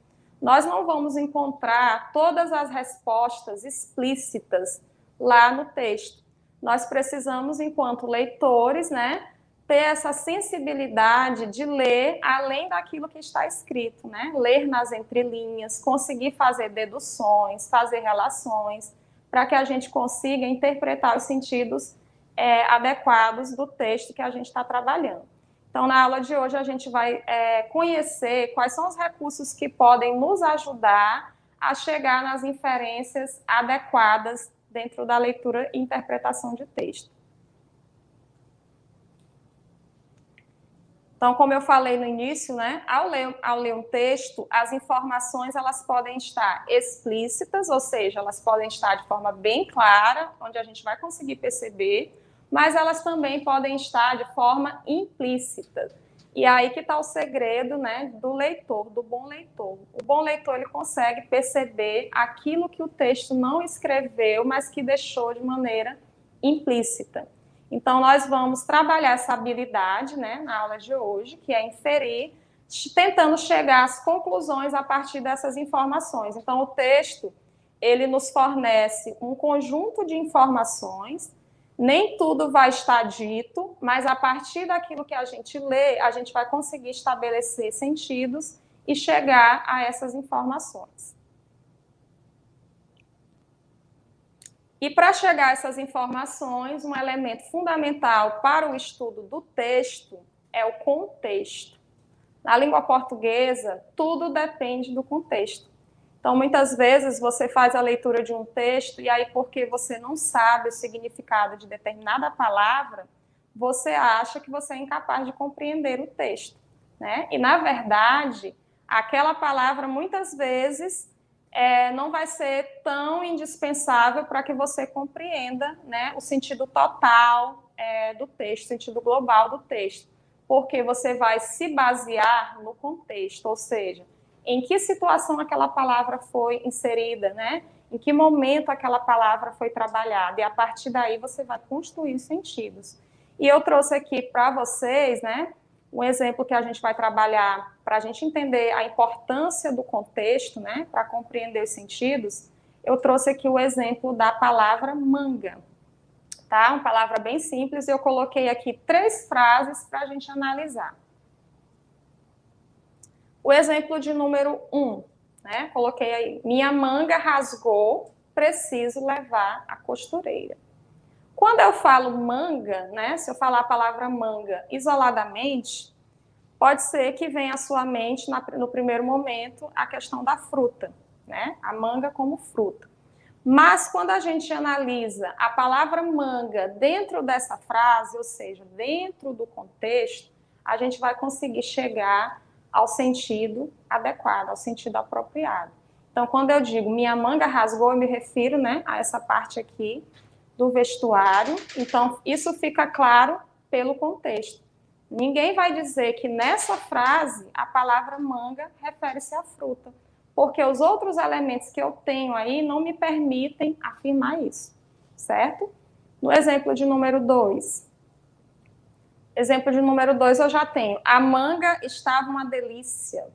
Speaker 3: nós não vamos encontrar todas as respostas explícitas lá no texto. Nós precisamos, enquanto leitores, né, ter essa sensibilidade de ler além daquilo que está escrito, né? Ler nas entrelinhas, conseguir fazer deduções, fazer relações, para que a gente consiga interpretar os sentidos adequados do texto que a gente está trabalhando. Então, na aula de hoje, a gente vai conhecer quais são os recursos que podem nos ajudar a chegar nas inferências adequadas dentro da leitura e interpretação de texto. Então, como eu falei no início, né, ao ler um texto, as informações elas podem estar explícitas, ou seja, elas podem estar de forma bem clara, onde a gente vai conseguir perceber, mas elas também podem estar de forma implícita. E aí que está o segredo, né, do leitor, do bom leitor. O bom leitor ele consegue perceber aquilo que o texto não escreveu, mas que deixou de maneira implícita. Então, nós vamos trabalhar essa habilidade, né, na aula de hoje, que é inferir, tentando chegar às conclusões a partir dessas informações. Então, o texto, ele nos fornece um conjunto de informações, nem tudo vai estar dito, mas a partir daquilo que a gente lê, a gente vai conseguir estabelecer sentidos e chegar a essas informações. E para chegar a essas informações, um elemento fundamental para o estudo do texto é o contexto. Na língua portuguesa, tudo depende do contexto. Então, muitas vezes, você faz a leitura de um texto e aí, porque você não sabe o significado de determinada palavra, você acha que você é incapaz de compreender o texto, né? E, na verdade, aquela palavra, muitas vezes, não vai ser tão indispensável para que você compreenda, né, o sentido total do texto, o sentido global do texto, porque você vai se basear no contexto, ou seja, em que situação aquela palavra foi inserida, né? Em que momento aquela palavra foi trabalhada, e a partir daí você vai construir sentidos. E eu trouxe aqui para vocês, né, um exemplo que a gente vai trabalhar para a gente entender a importância do contexto, né, para compreender os sentidos. Eu trouxe aqui o exemplo da palavra manga, tá? Uma palavra bem simples, e eu coloquei aqui 3 frases para a gente analisar. O exemplo de número 1, né? Coloquei aí, minha manga rasgou, preciso levar a costureira. Quando eu falo manga, né? Se eu falar a palavra manga isoladamente, pode ser que venha à sua mente, no primeiro momento, a questão da fruta, né? A manga como fruta. Mas quando a gente analisa a palavra manga dentro dessa frase, ou seja, dentro do contexto, a gente vai conseguir chegar ao sentido adequado, ao sentido apropriado. Então, quando eu digo minha manga rasgou, eu me refiro, né, a essa parte aqui do vestuário. Então, isso fica claro pelo contexto. Ninguém vai dizer que nessa frase a palavra manga refere-se à fruta, porque os outros elementos que eu tenho aí não me permitem afirmar isso, certo? No exemplo de número 2. Exemplo de número 2 eu já tenho. A manga estava uma delícia.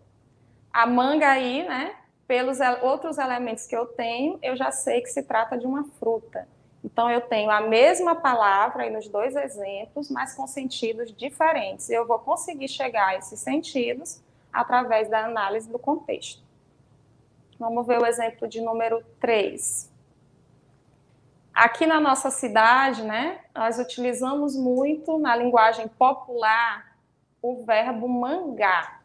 Speaker 3: A manga aí, né, pelos outros elementos que eu tenho, eu já sei que se trata de uma fruta. Então, eu tenho a mesma palavra aí nos 2 exemplos, mas com sentidos diferentes. Eu vou conseguir chegar a esses sentidos através da análise do contexto. Vamos ver o exemplo de número 3. Aqui na nossa cidade, né, nós utilizamos muito na linguagem popular o verbo mangar.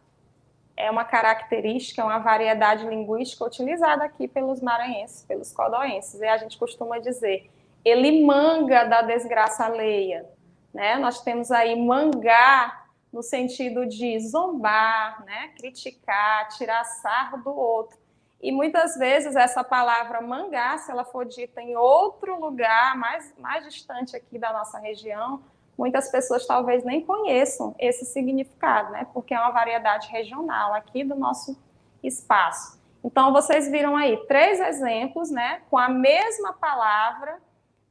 Speaker 3: É uma característica, uma variedade linguística utilizada aqui pelos maranhenses, pelos codóenses. E a gente costuma dizer, ele manga da desgraça alheia, né? Nós temos aí mangar no sentido de zombar, né, criticar, tirar sarro do outro. E muitas vezes essa palavra mangá, se ela for dita em outro lugar, mais distante aqui da nossa região, muitas pessoas talvez nem conheçam esse significado, né? Porque é uma variedade regional aqui do nosso espaço. Então, vocês viram aí 3 exemplos, né? Com a mesma palavra,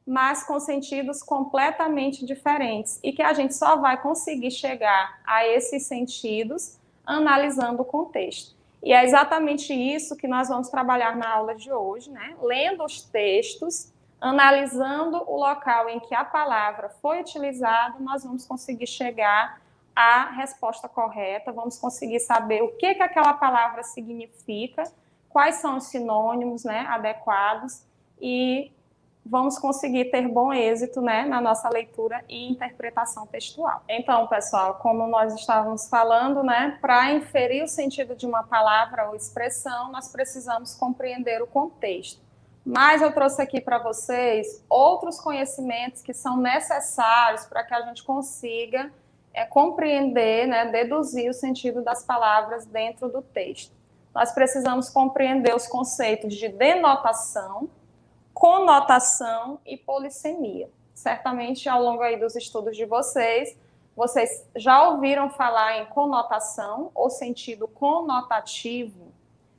Speaker 3: mas com sentidos completamente diferentes. E que a gente só vai conseguir chegar a esses sentidos analisando o contexto. E é exatamente isso que nós vamos trabalhar na aula de hoje, né? Lendo os textos, analisando o local em que a palavra foi utilizada, nós vamos conseguir chegar à resposta correta, vamos conseguir saber o que aquela palavra significa, quais são os sinônimos, né, adequados, e vamos conseguir ter bom êxito, né, na nossa leitura e interpretação textual. Então, pessoal, como nós estávamos falando, né, para inferir o sentido de uma palavra ou expressão, nós precisamos compreender o contexto. Mas eu trouxe aqui para vocês outros conhecimentos que são necessários para que a gente consiga compreender, né, deduzir o sentido das palavras dentro do texto. Nós precisamos compreender os conceitos de denotação, conotação e polissemia. Certamente, ao longo aí dos estudos de vocês já ouviram falar em conotação ou sentido conotativo,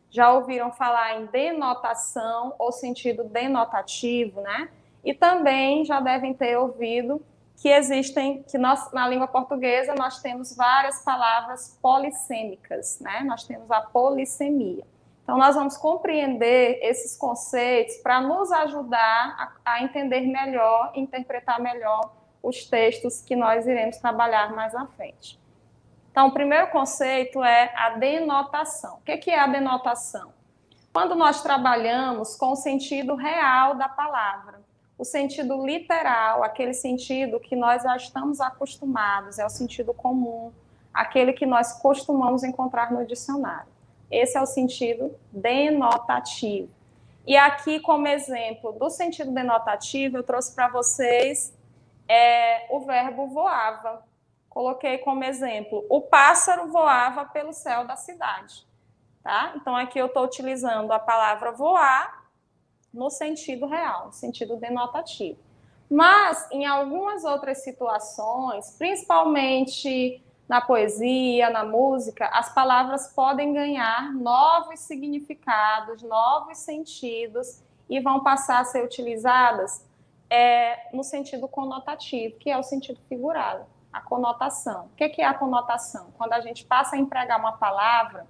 Speaker 3: já ouviram falar em denotação ou sentido denotativo, né? E também já devem ter ouvido que existem, que nós, na língua portuguesa, nós temos várias palavras polissêmicas, né? Nós temos a polissemia. Então, nós vamos compreender esses conceitos para nos ajudar a entender melhor, interpretar melhor os textos que nós iremos trabalhar mais à frente. Então, o primeiro conceito é a denotação. O que é a denotação? Quando nós trabalhamos com o sentido real da palavra, o sentido literal, aquele sentido que nós já estamos acostumados, é o sentido comum, aquele que nós costumamos encontrar no dicionário. Esse é o sentido denotativo. E aqui, como exemplo do sentido denotativo, eu trouxe para vocês o verbo voava. Coloquei como exemplo, o pássaro voava pelo céu da cidade. Tá? Então, aqui eu estou utilizando a palavra voar no sentido real, no sentido denotativo. Mas, em algumas outras situações, principalmente na poesia, na música, as palavras podem ganhar novos significados, novos sentidos e vão passar a ser utilizadas no sentido conotativo, que é o sentido figurado, a conotação. O que é a conotação? Quando a gente passa a empregar uma palavra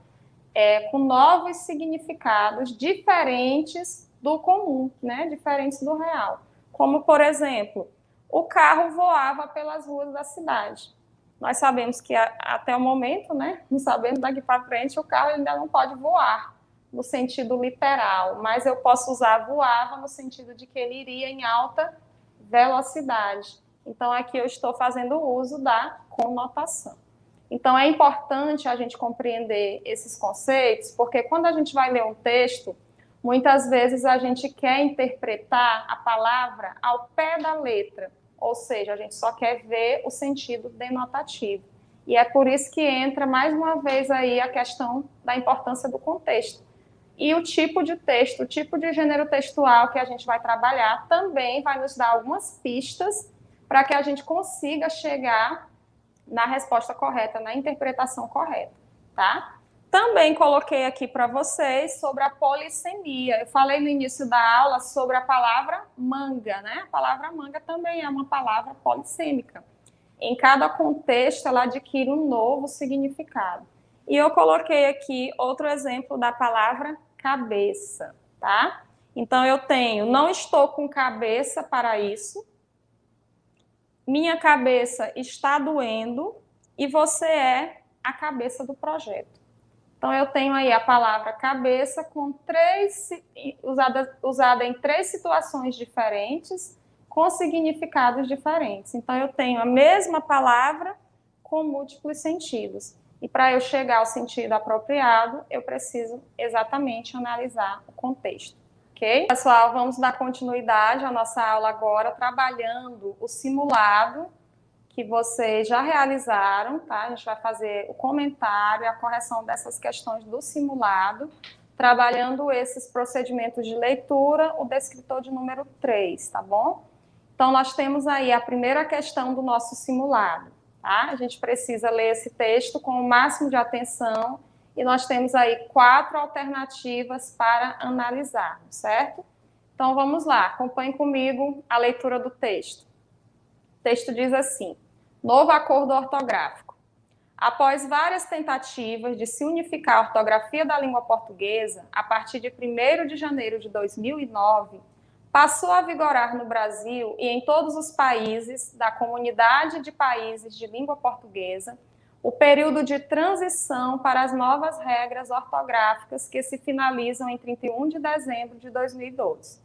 Speaker 3: com novos significados diferentes do comum, né? Diferentes do real. Como, por exemplo, o carro voava pelas ruas da cidade. Nós sabemos que até o momento, né, não sabemos daqui para frente, o carro ainda não pode voar no sentido literal, mas eu posso usar voava no sentido de que ele iria em alta velocidade. Então, aqui eu estou fazendo uso da conotação. Então, é importante a gente compreender esses conceitos, porque quando a gente vai ler um texto, muitas vezes a gente quer interpretar a palavra ao pé da letra, ou seja, a gente só quer ver o sentido denotativo. E é por isso que entra, mais uma vez, aí a questão da importância do contexto. E o tipo de texto, o tipo de gênero textual que a gente vai trabalhar também vai nos dar algumas pistas para que a gente consiga chegar na resposta correta, na interpretação correta, tá? Também coloquei aqui para vocês sobre a polissemia. Eu falei no início da aula sobre a palavra manga, né? A palavra manga também é uma palavra polissêmica. Em cada contexto, ela adquire um novo significado. E eu coloquei aqui outro exemplo da palavra cabeça, tá? Então, eu tenho, não estou com cabeça para isso, minha cabeça está doendo e você é a cabeça do projeto. Então, eu tenho aí a palavra cabeça usada em 3 situações diferentes, com significados diferentes. Então, eu tenho a mesma palavra com múltiplos sentidos. E para eu chegar ao sentido apropriado, eu preciso exatamente analisar o contexto. Ok? Pessoal, vamos dar continuidade à nossa aula agora, trabalhando o simulado que vocês já realizaram, tá? A gente vai fazer o comentário e a correção dessas questões do simulado, trabalhando esses procedimentos de leitura, o descritor de número 3, tá bom? Então, Então, nós temos aí a primeira questão do nosso simulado, tá? A gente precisa ler esse texto com o máximo de atenção e nós temos aí 4 alternativas para analisar, certo? Então, vamos lá, acompanhe comigo a leitura do texto. O texto diz assim: novo acordo ortográfico. Após várias tentativas de se unificar a ortografia da língua portuguesa, a partir de 1º de janeiro de 2009, passou a vigorar no Brasil e em todos os países da Comunidade de Países de Língua Portuguesa o período de transição para as novas regras ortográficas que se finalizam em 31 de dezembro de 2012.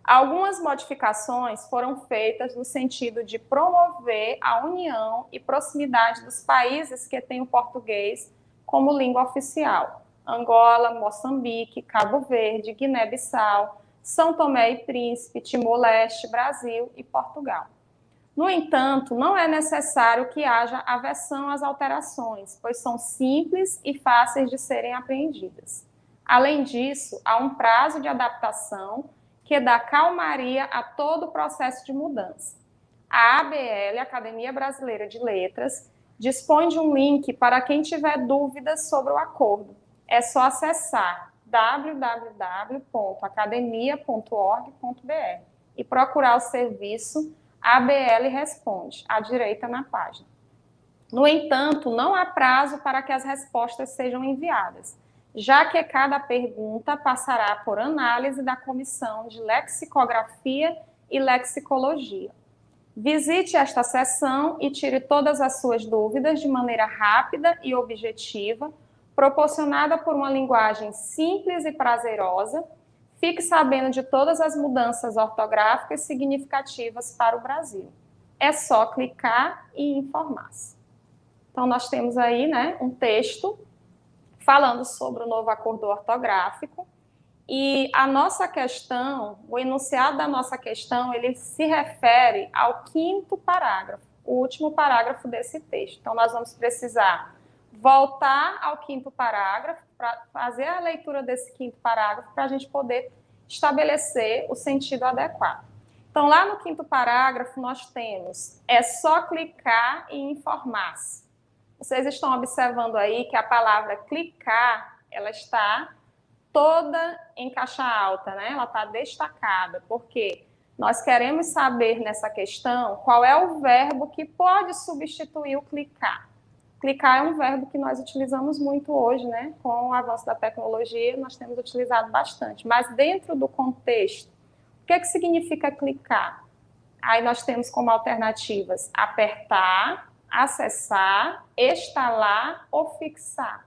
Speaker 3: Algumas modificações foram feitas no sentido de promover a união e proximidade dos países que têm o português como língua oficial: Angola, Moçambique, Cabo Verde, Guiné-Bissau, São Tomé e Príncipe, Timor-Leste, Brasil e Portugal. No entanto, não é necessário que haja aversão às alterações, pois são simples e fáceis de serem apreendidas. Além disso, há um prazo de adaptação que dá calmaria a todo o processo de mudança. A ABL, Academia Brasileira de Letras, dispõe de um link para quem tiver dúvidas sobre o acordo. É só acessar www.academia.org.br e procurar o serviço ABL Responde, à direita na página. No entanto, não há prazo para que as respostas sejam enviadas, já que cada pergunta passará por análise da Comissão de Lexicografia e Lexicologia. Visite esta seção e tire todas as suas dúvidas de maneira rápida e objetiva, proporcionada por uma linguagem simples e prazerosa. Fique sabendo de todas as mudanças ortográficas significativas para o Brasil. É só clicar e informar-se. Então, nós temos aí, né, um texto falando sobre o novo acordo ortográfico, e a nossa questão, o enunciado da nossa questão, ele se refere ao 5º parágrafo, o último parágrafo desse texto. Então, nós vamos precisar voltar ao 5º parágrafo, para fazer a leitura desse 5º parágrafo, para a gente poder estabelecer o sentido adequado. Então, lá no 5º parágrafo, nós temos: é só clicar e informar-se. Vocês estão observando aí que a palavra clicar, ela está toda em caixa alta, né? Ela está destacada, porque nós queremos saber nessa questão qual é o verbo que pode substituir o clicar. Clicar é um verbo que nós utilizamos muito hoje, né? Com o avanço da tecnologia, nós temos utilizado bastante. Mas dentro do contexto, o que significa clicar? Aí nós temos como alternativas apertar, acessar, instalar ou fixar.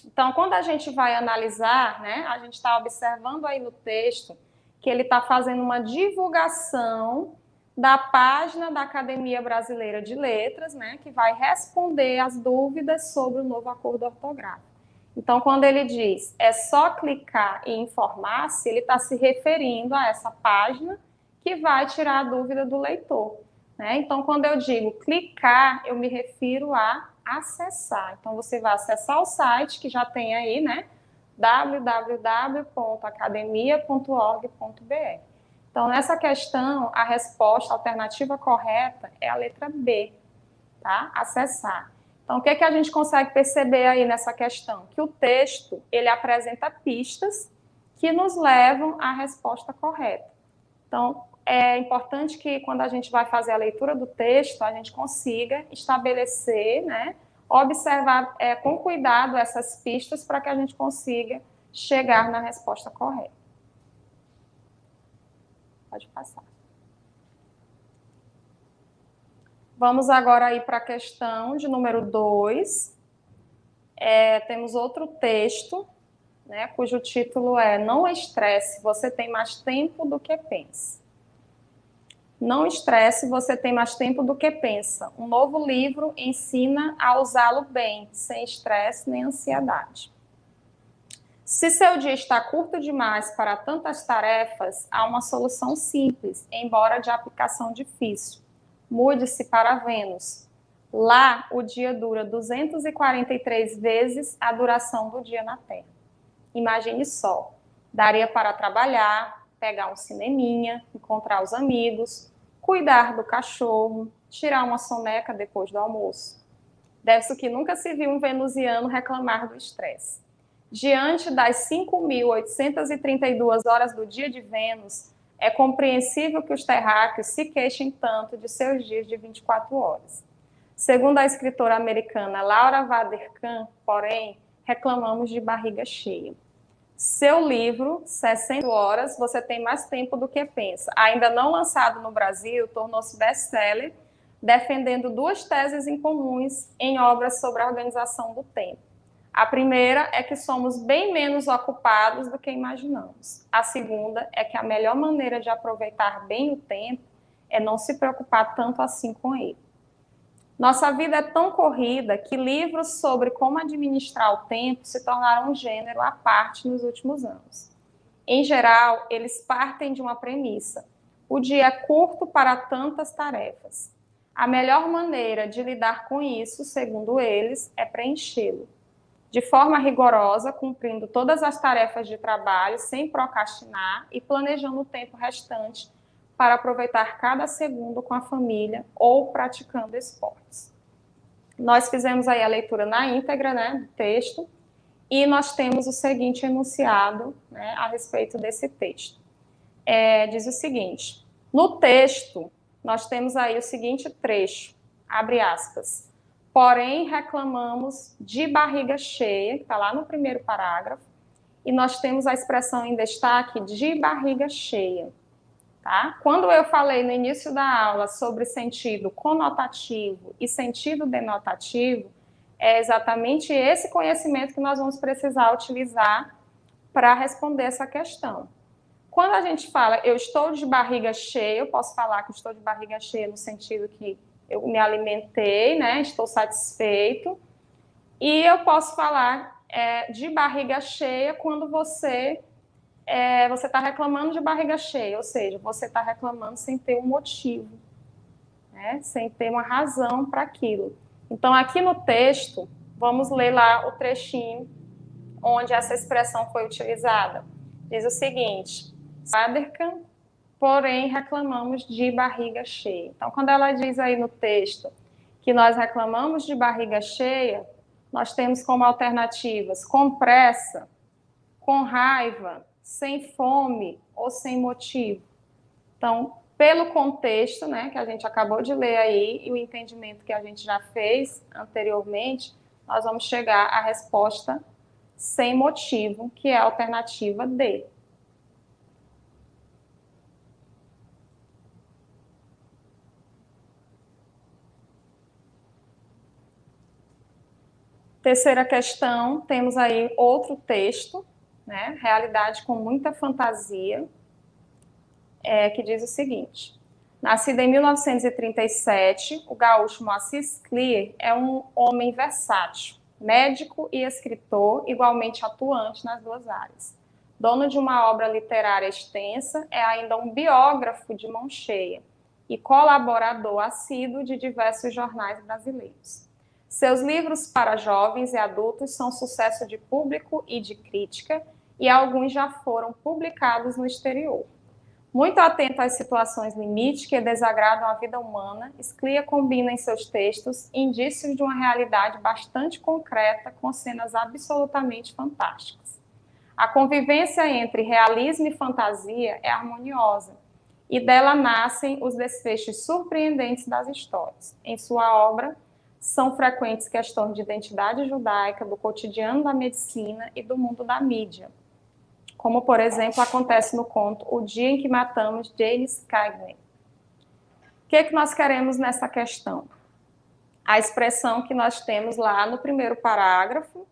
Speaker 3: Então, quando a gente vai analisar, né, a gente está observando aí no texto que ele está fazendo uma divulgação da página da Academia Brasileira de Letras, né, que vai responder as dúvidas sobre o novo acordo ortográfico. Então, quando ele diz é só clicar e informar-se, ele está se referindo a essa página que vai tirar a dúvida do leitor, né? Então, quando eu digo clicar, eu me refiro a acessar. Então, você vai acessar o site que já tem aí, né? www.academia.org.br. Então, nessa questão, a resposta, a alternativa correta é a letra B, tá? Acessar. Então, o que a gente consegue perceber aí nessa questão? Que o texto, ele apresenta pistas que nos levam à resposta correta. Então, é importante que, quando a gente vai fazer a leitura do texto, a gente consiga estabelecer, né, observar com cuidado essas pistas para que a gente consiga chegar na resposta correta. Pode passar. Vamos agora aí para a questão de número 2. Temos outro texto, né, cujo título é Não estresse, você tem mais tempo do que pensa. Não estresse, você tem mais tempo do que pensa. Um novo livro ensina a usá-lo bem, sem estresse nem ansiedade. Se seu dia está curto demais para tantas tarefas, há uma solução simples, embora de aplicação difícil. Mude-se para Vênus. Lá, o dia dura 243 vezes a duração do dia na Terra. Imagine só, daria para trabalhar, pegar um cineminha, encontrar os amigos, cuidar do cachorro, tirar uma soneca depois do almoço. Deve-se que nunca se viu um venusiano reclamar do estresse. Diante das 5.832 horas do dia de Vênus, é compreensível que os terráqueos se queixem tanto de seus dias de 24 horas. Segundo a escritora americana Laura Vanderkam, porém, reclamamos de barriga cheia. Seu livro, 60 Horas, Você Tem Mais Tempo do que Pensa, ainda não lançado no Brasil, tornou-se best-seller, defendendo duas teses incomuns em obras sobre a organização do tempo. A primeira é que somos bem menos ocupados do que imaginamos. A segunda é que a melhor maneira de aproveitar bem o tempo é não se preocupar tanto assim com ele. Nossa vida é tão corrida que livros sobre como administrar o tempo se tornaram um gênero à parte nos últimos anos. Em geral, eles partem de uma premissa: o dia é curto para tantas tarefas. A melhor maneira de lidar com isso, segundo eles, é preenchê-lo. De forma rigorosa, cumprindo todas as tarefas de trabalho, sem procrastinar e planejando o tempo restante para aproveitar cada segundo com a família ou praticando esportes. Nós fizemos aí a leitura na íntegra, né, do texto, e nós temos o seguinte enunciado, né, a respeito desse texto. Diz o seguinte: no texto, nós temos aí o seguinte trecho, abre aspas, porém reclamamos de barriga cheia, que está lá no primeiro parágrafo, e nós temos a expressão em destaque de barriga cheia. Tá? Quando eu falei no início da aula sobre sentido conotativo e sentido denotativo, é exatamente esse conhecimento que nós vamos precisar utilizar para responder essa questão. Quando a gente fala eu estou de barriga cheia, eu posso falar que estou de barriga cheia no sentido que eu me alimentei, né, estou satisfeito, e eu posso falar de barriga cheia quando você está reclamando de barriga cheia, ou seja, você está reclamando sem ter um motivo, né? Sem ter uma razão para aquilo. Então, aqui no texto, vamos ler lá o trechinho onde essa expressão foi utilizada. Diz o seguinte: Vanderkam, porém reclamamos de barriga cheia. Então, quando ela diz aí no texto que nós reclamamos de barriga cheia, nós temos como alternativas com pressa, com raiva, sem fome ou sem motivo. Então, pelo contexto, né, que a gente acabou de ler aí e o entendimento que a gente já fez anteriormente, nós vamos chegar à resposta sem motivo, que é a alternativa D. Terceira questão, temos aí outro texto, né, Realidade com Muita Fantasia, que diz o seguinte: nascido em 1937, o gaúcho Moacir Clear é um homem versátil, médico e escritor, igualmente atuante nas duas áreas. Dono de uma obra literária extensa, é ainda um biógrafo de mão cheia e colaborador assíduo de diversos jornais brasileiros. Seus livros para jovens e adultos são sucesso de público e de crítica, e alguns já foram publicados no exterior. Muito atento às situações limite que desagradam a vida humana, Sclia combina em seus textos indícios de uma realidade bastante concreta com cenas absolutamente fantásticas. A convivência entre realismo e fantasia é harmoniosa, e dela nascem os desfechos surpreendentes das histórias. Em sua obra, são frequentes questões de identidade judaica, do cotidiano da medicina e do mundo da mídia, como, por exemplo, acontece no conto O Dia em que Matamos James Cagney. O que nós queremos nessa questão? A expressão que nós temos lá no primeiro parágrafo,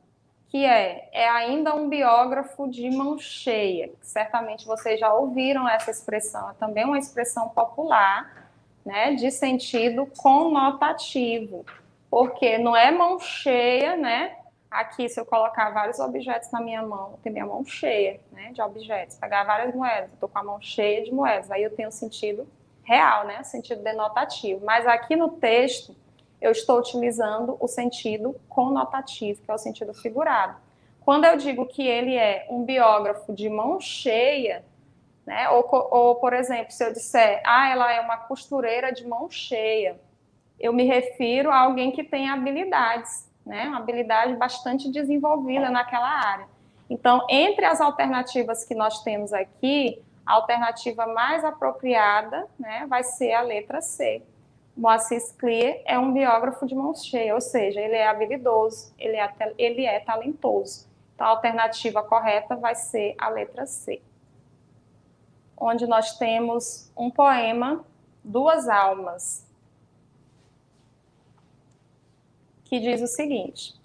Speaker 3: que é ainda um biógrafo de mão cheia. Certamente vocês já ouviram essa expressão, é também uma expressão popular, né, de sentido conotativo, porque não é mão cheia, né? Aqui, se eu colocar vários objetos na minha mão, eu tenho minha mão cheia, né, de objetos. Pegar várias moedas, eu estou com a mão cheia de moedas. Aí eu tenho o sentido real, né, sentido denotativo. Mas aqui no texto, eu estou utilizando o sentido conotativo, que é o sentido figurado. Quando eu digo que ele é um biógrafo de mão cheia, né? Ou, por exemplo, se eu disser, ela é uma costureira de mão cheia, eu me refiro a alguém que tem habilidades, né? Uma habilidade bastante desenvolvida naquela área. Então, entre as alternativas que nós temos aqui, a alternativa mais apropriada, né, vai ser a letra C. Moacir Clear é um biógrafo de mão cheia, ou seja, ele é habilidoso, ele é talentoso. Então, a alternativa correta vai ser a letra C, onde nós temos um poema, Duas Almas, que diz o seguinte: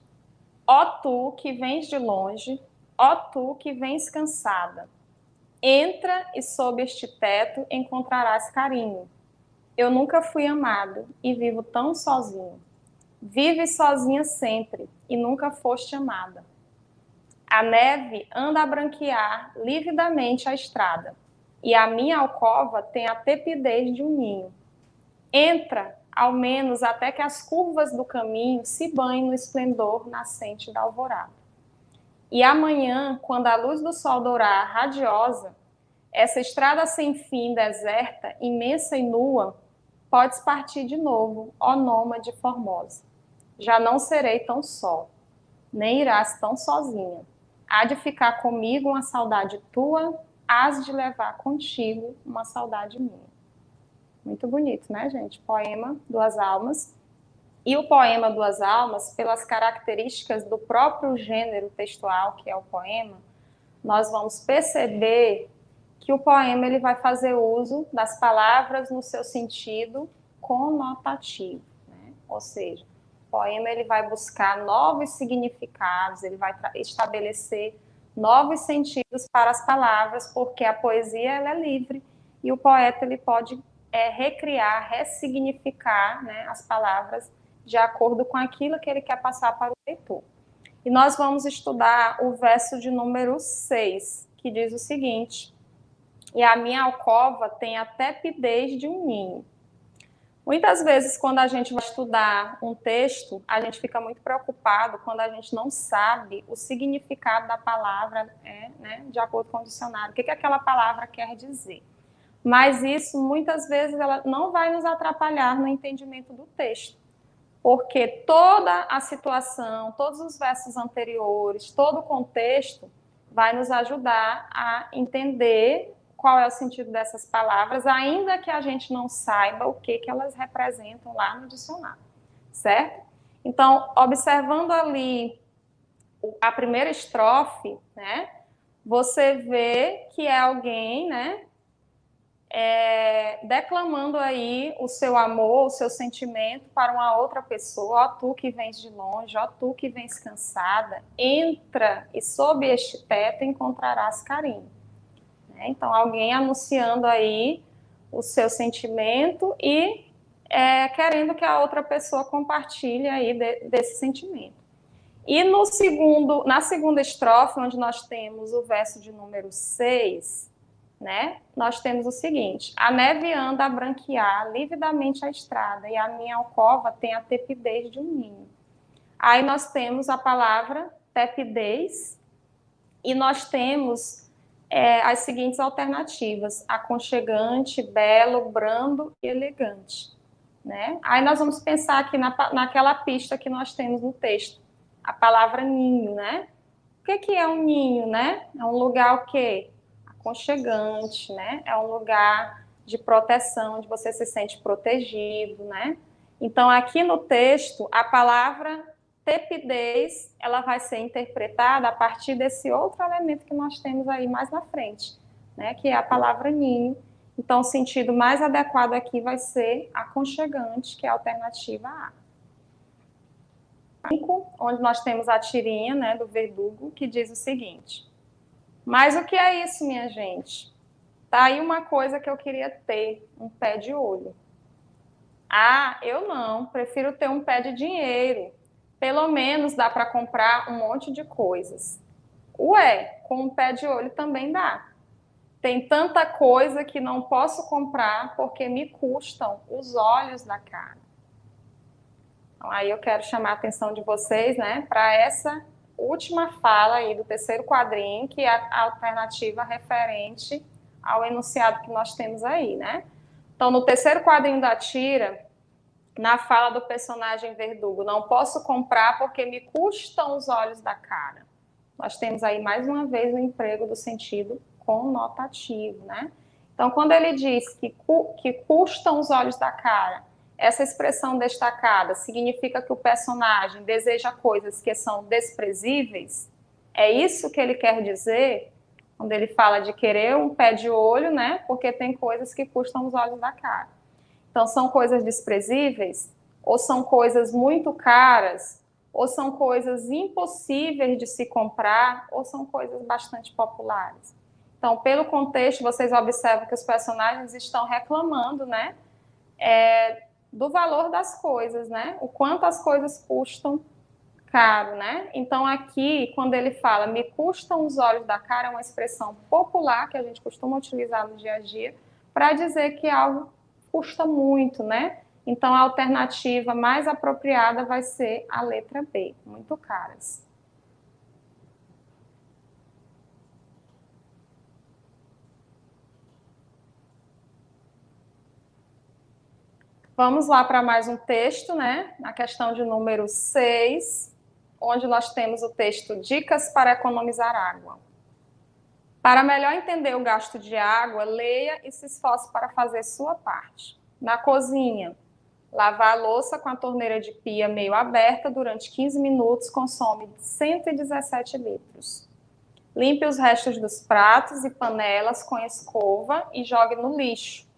Speaker 3: ó tu que vens de longe, ó tu que vens cansada, entra e sob este teto encontrarás carinho. Eu nunca fui amado e vivo tão sozinho. Vives sozinha sempre e nunca foste amada. A neve anda a branquear lividamente a estrada, e a minha alcova tem a tepidez de um ninho. Entra, ao menos, até que as curvas do caminho se banhem no esplendor nascente da alvorada. E amanhã, quando a luz do sol dourar radiosa, essa estrada sem fim, deserta, imensa e nua, podes partir de novo, ó nômade formosa. Já não serei tão só, nem irás tão sozinha. Há de ficar comigo uma saudade tua, hás de levar contigo uma saudade minha. Muito bonito, né, gente? Poema Duas Almas. E o poema Duas Almas, pelas características do próprio gênero textual, que é o poema, nós vamos perceber que o poema ele vai fazer uso das palavras no seu sentido conotativo, né? Ou seja, o poema ele vai buscar novos significados, ele vai estabelecer novos sentidos para as palavras, porque a poesia ela é livre e o poeta ele pode recriar, ressignificar, né, as palavras de acordo com aquilo que ele quer passar para o leitor. E nós vamos estudar o verso de número 6, que diz o seguinte: e a minha alcova tem a tepidez de um ninho. Muitas vezes, quando a gente vai estudar um texto, a gente fica muito preocupado quando a gente não sabe o significado da palavra, né, de acordo com o dicionário. O que aquela palavra quer dizer? Mas isso, muitas vezes, ela não vai nos atrapalhar no entendimento do texto, porque toda a situação, todos os versos anteriores, todo o contexto vai nos ajudar a entender qual é o sentido dessas palavras, ainda que a gente não saiba o que elas representam lá no dicionário, certo? Então, observando ali a primeira estrofe, né, você vê que é alguém, né, declamando aí o seu amor, o seu sentimento para uma outra pessoa. Ó tu que vens de longe, ó tu que vens cansada, entra e sob este teto encontrarás carinho. Então, alguém anunciando aí o seu sentimento e querendo que a outra pessoa compartilhe aí desse sentimento. E na segunda estrofe, onde nós temos o verso de número 6, né, nós temos o seguinte: a neve anda a branquear lividamente a estrada, e a minha alcova tem a tepidez de um ninho. Aí nós temos a palavra tepidez, e nós temos as seguintes alternativas: aconchegante, belo, brando e elegante, né? Aí nós vamos pensar aqui naquela pista que nós temos no texto, a palavra ninho, né? O que é um ninho, né? É um lugar o quê? Aconchegante, né? É um lugar de proteção, onde você se sente protegido, né? Então, aqui no texto, a palavra tepidez, ela vai ser interpretada a partir desse outro elemento que nós temos aí mais na frente, né? Que é a palavra ninho. Então, o sentido mais adequado aqui vai ser aconchegante, que é a alternativa A. Onde nós temos a tirinha, né, do Verdugo, que diz o seguinte: mas o que é isso, minha gente? Tá aí uma coisa que eu queria ter, um pé de olho. Ah, eu não, prefiro ter um pé de dinheiro. Pelo menos dá para comprar um monte de coisas. Ué, com um pé de olho também dá. Tem tanta coisa que não posso comprar porque me custam os olhos da cara. Então, aí eu quero chamar a atenção de vocês, né, para essa última fala aí do terceiro quadrinho, que é a alternativa referente ao enunciado que nós temos aí, né? Então, no terceiro quadrinho da tira, na fala do personagem Verdugo, não posso comprar porque me custam os olhos da cara. Nós temos aí, mais uma vez, o emprego do sentido conotativo, né? Então, quando ele diz que custam os olhos da cara, essa expressão destacada significa que o personagem deseja coisas que são desprezíveis? É isso que ele quer dizer quando ele fala de querer um pé de olho, né? Porque tem coisas que custam os olhos da cara. Então, são coisas desprezíveis? Ou são coisas muito caras? Ou são coisas impossíveis de se comprar? Ou são coisas bastante populares? Então, pelo contexto, vocês observam que os personagens estão reclamando, né? Do valor das coisas, né? O quanto as coisas custam caro, né? Então, aqui, quando ele fala me custam os olhos da cara, é uma expressão popular que a gente costuma utilizar no dia a dia para dizer que algo custa muito, né? Então, a alternativa mais apropriada vai ser a letra B, muito caras. Vamos lá para mais um texto, né? Na questão de número 6, onde nós temos o texto Dicas para economizar água. Para melhor entender o gasto de água, leia e se esforce para fazer sua parte. Na cozinha, lavar a louça com a torneira de pia meio aberta durante 15 minutos consome 117 litros. Limpe os restos dos pratos e panelas com escova e jogue no lixo.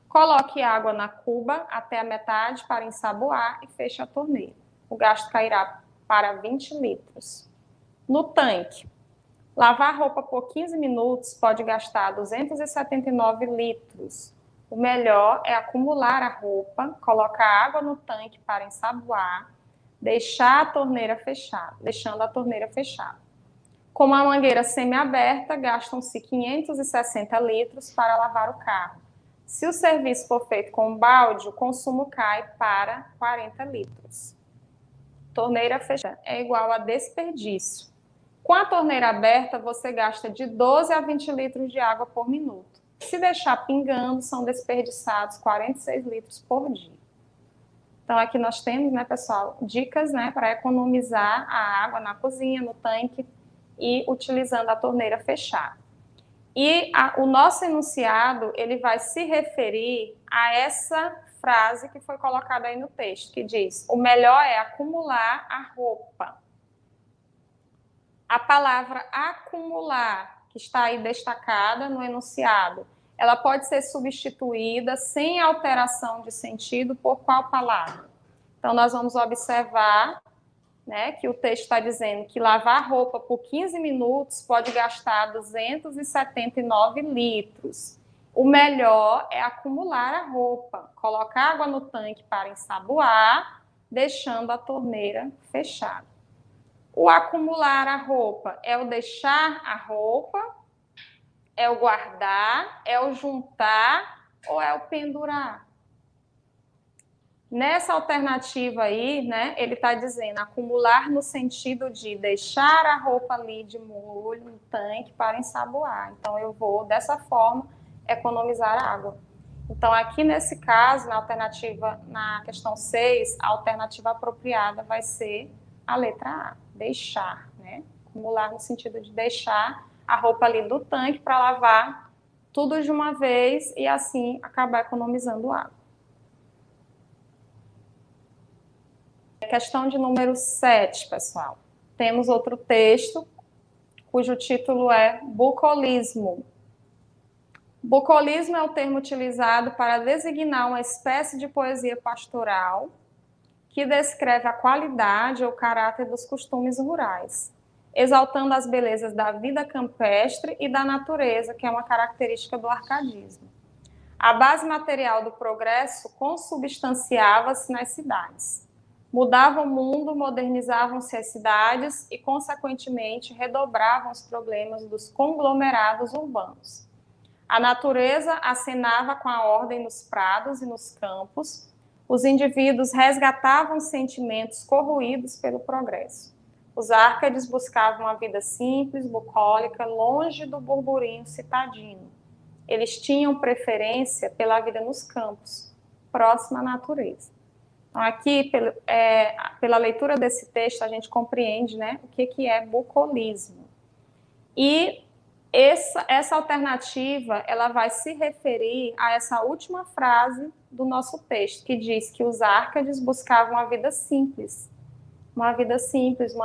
Speaker 3: Coloque água na cuba até a metade para ensaboar e feche a torneira. O gasto cairá para 20 litros. No tanque, lavar roupa por 15 minutos pode gastar 279 litros. O melhor é acumular a roupa, colocar água no tanque para ensaboar, deixando a torneira fechada. Com uma mangueira semi-aberta, gastam-se 560 litros para lavar o carro. Se o serviço for feito com balde, o consumo cai para 40 litros. Torneira fechada é igual a desperdício. Com a torneira aberta, você gasta de 12 a 20 litros de água por minuto. Se deixar pingando, são desperdiçados 46 litros por dia. Então, aqui nós temos, né, pessoal, dicas, né, para economizar a água na cozinha, no tanque e utilizando a torneira fechada. E o nosso enunciado, ele vai se referir a essa frase que foi colocada aí no texto, que diz: o melhor é acumular a roupa. A palavra acumular, que está aí destacada no enunciado, ela pode ser substituída sem alteração de sentido por qual palavra? Então, nós vamos observar, né, que o texto está dizendo que lavar roupa por 15 minutos pode gastar 279 litros. O melhor é acumular a roupa, colocar água no tanque para ensaboar, deixando a torneira fechada. O acumular a roupa é o deixar a roupa, é o guardar, é o juntar ou é o pendurar? Nessa alternativa aí, né, ele está dizendo acumular no sentido de deixar a roupa ali de molho no tanque para ensaboar. Então, eu vou, dessa forma, economizar água. Então, aqui nesse caso, na alternativa, na questão 6, a alternativa apropriada vai ser a letra A, deixar, né? Acumular no sentido de deixar a roupa ali do tanque para lavar tudo de uma vez e assim acabar economizando água. Questão de número 7, pessoal. Temos outro texto, cujo título é bucolismo. Bucolismo é o termo utilizado para designar uma espécie de poesia pastoral que descreve a qualidade ou caráter dos costumes rurais, exaltando as belezas da vida campestre e da natureza, que é uma característica do arcadismo. A base material do progresso consubstanciava-se nas cidades. Mudava o mundo, modernizavam-se as cidades e, consequentemente, redobravam os problemas dos conglomerados urbanos. A natureza acenava com a ordem nos prados e nos campos. Os indivíduos resgatavam sentimentos corroídos pelo progresso. Os árcades buscavam a vida simples, bucólica, longe do burburinho citadino. eles tinham preferência pela vida nos campos, próxima à natureza. Então, aqui, pela leitura desse texto, a gente compreende, né, o que é bucolismo. E essa alternativa, ela vai se referir a essa última frase do nosso texto, que diz que os árcades buscavam a vida simples, uma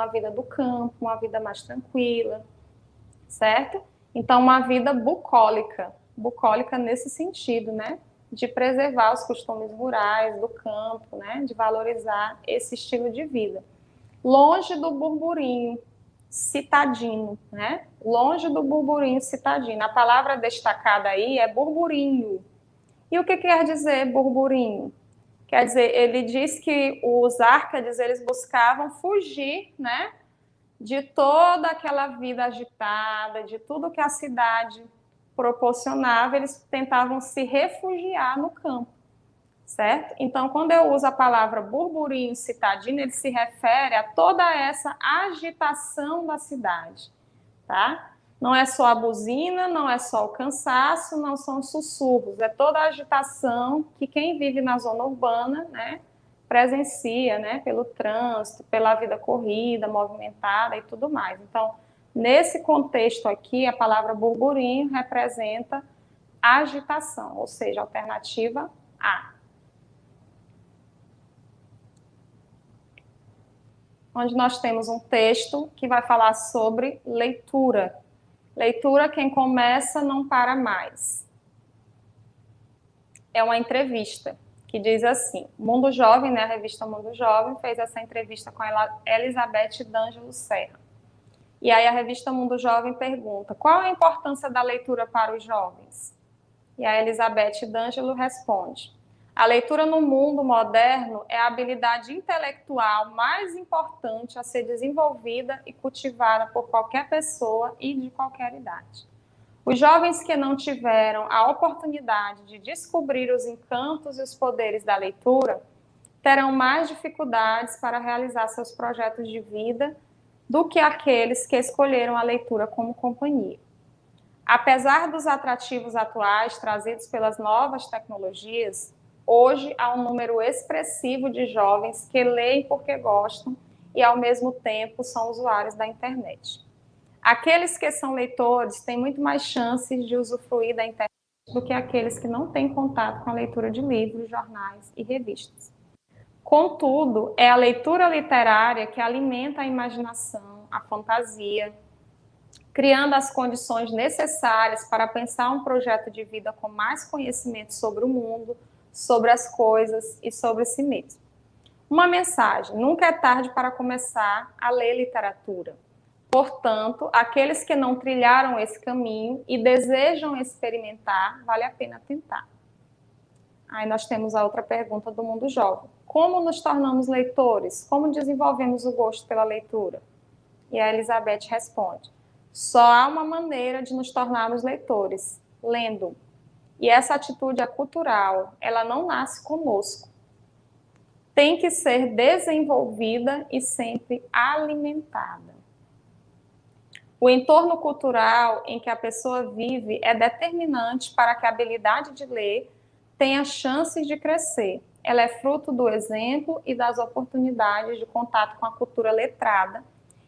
Speaker 3: vida do campo, uma vida mais tranquila, certo? Então, uma vida bucólica nesse sentido, né? De preservar os costumes rurais do campo, né? De valorizar esse estilo de vida. Longe do burburinho citadino, né? Longe do burburinho citadino. A palavra destacada aí é burburinho. E o que quer dizer burburinho? Quer dizer, ele diz que os árcades, eles buscavam fugir, né? De toda aquela vida agitada, de tudo que a cidade proporcionava, eles tentavam se refugiar no campo, certo? Então, quando eu uso a palavra burburinho citadino, ele se refere a toda essa agitação da cidade, tá? Não é só a buzina, não é só o cansaço, não são os sussurros, é toda a agitação que quem vive na zona urbana, né, presencia, né, pelo trânsito, pela vida corrida, movimentada e tudo mais. Então, nesse contexto aqui, a palavra burburinho representa agitação, ou seja, alternativa A. Onde nós temos um texto que vai falar sobre leitura. Leitura, quem começa não para mais. É uma entrevista que diz assim, Mundo Jovem, né, a revista Mundo Jovem, fez essa entrevista com a Elizabeth D'Angelo Serra. E aí a revista Mundo Jovem pergunta, qual a importância da leitura para os jovens? E a Elizabeth D'Angelo responde, a leitura no mundo moderno é a habilidade intelectual mais importante a ser desenvolvida e cultivada por qualquer pessoa e de qualquer idade. Os jovens que não tiveram a oportunidade de descobrir os encantos e os poderes da leitura terão mais dificuldades para realizar seus projetos de vida do que aqueles que escolheram a leitura como companhia. Apesar dos atrativos atuais trazidos pelas novas tecnologias, hoje há um número expressivo de jovens que leem porque gostam e, ao mesmo tempo, são usuários da internet. Aqueles que são leitores têm muito mais chances de usufruir da internet do que aqueles que não têm contato com a leitura de livros, jornais e revistas. Contudo, é a leitura literária que alimenta a imaginação, a fantasia, criando as condições necessárias para pensar um projeto de vida com mais conhecimento sobre o mundo, sobre as coisas e sobre si mesmo. Uma mensagem: nunca é tarde para começar a ler literatura. Portanto, aqueles que não trilharam esse caminho e desejam experimentar, vale a pena tentar. Aí nós temos a outra pergunta do Mundo Jovem. Como nos tornamos leitores? Como desenvolvemos o gosto pela leitura? E a Elizabeth responde, só há uma maneira de nos tornarmos leitores, lendo. E essa atitude é cultural, ela não nasce conosco. Tem que ser desenvolvida e sempre alimentada. O entorno cultural em que a pessoa vive é determinante para que a habilidade de ler tenha chances de crescer. Ela é fruto do exemplo e das oportunidades de contato com a cultura letrada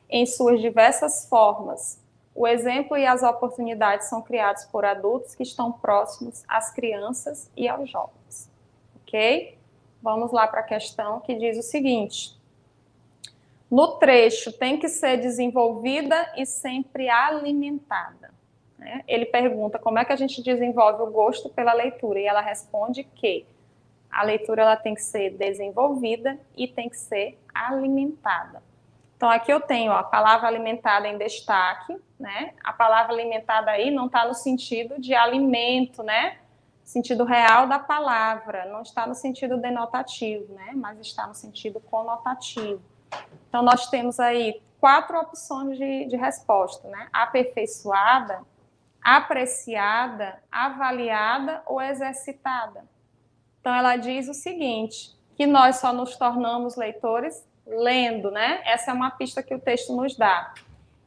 Speaker 3: em suas diversas formas. O exemplo e as oportunidades são criados por adultos que estão próximos às crianças e aos jovens. Ok? Vamos lá para a questão que diz o seguinte. No trecho, tem que ser desenvolvida e sempre alimentada. Né? Ele pergunta como é que a gente desenvolve o gosto pela leitura, e ela responde que a leitura ela tem que ser desenvolvida e tem que ser alimentada. Então, aqui eu tenho a palavra alimentada em destaque, né? A palavra alimentada aí não está no sentido de alimento, né? Sentido real da palavra, não está no sentido denotativo, né? Mas está no sentido conotativo. Então, nós temos aí 4 opções de resposta, né? Aperfeiçoada, apreciada, avaliada ou exercitada. Então, ela diz o seguinte, que nós só nos tornamos leitores lendo, né? Essa é uma pista que o texto nos dá.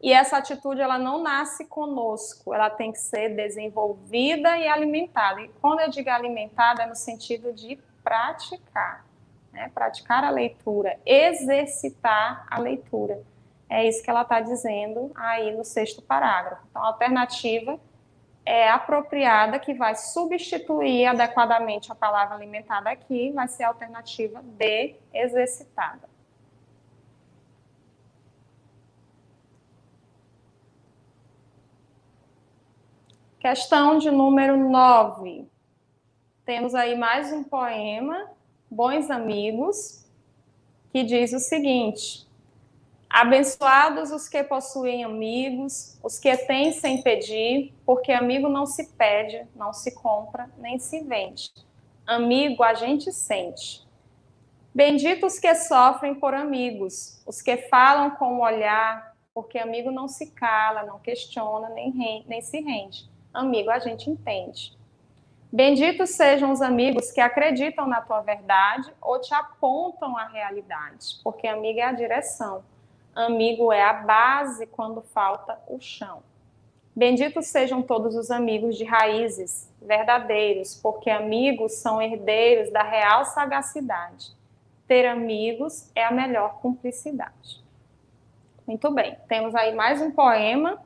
Speaker 3: E essa atitude, ela não nasce conosco, ela tem que ser desenvolvida e alimentada. E quando eu digo alimentada, é no sentido de praticar, né? Praticar a leitura, exercitar a leitura. É isso que ela está dizendo aí no 6º parágrafo. Então, a alternativa é apropriada, que vai substituir adequadamente a palavra alimentada aqui, vai ser a alternativa D, exercitada. Questão de número 9. Temos aí mais um poema, Bons Amigos, que diz o seguinte: abençoados os que possuem amigos, os que têm sem pedir, porque amigo não se pede, não se compra, nem se vende. Amigo a gente sente. Benditos os que sofrem por amigos, os que falam com o olhar, porque amigo não se cala, não questiona, nem se rende. Amigo a gente entende. Benditos sejam os amigos que acreditam na tua verdade ou te apontam a realidade, porque amigo é a direção. Amigo é a base quando falta o chão. Benditos sejam todos os amigos de raízes verdadeiros, porque amigos são herdeiros da real sagacidade. Ter amigos é a melhor cumplicidade. Muito bem, temos aí mais um poema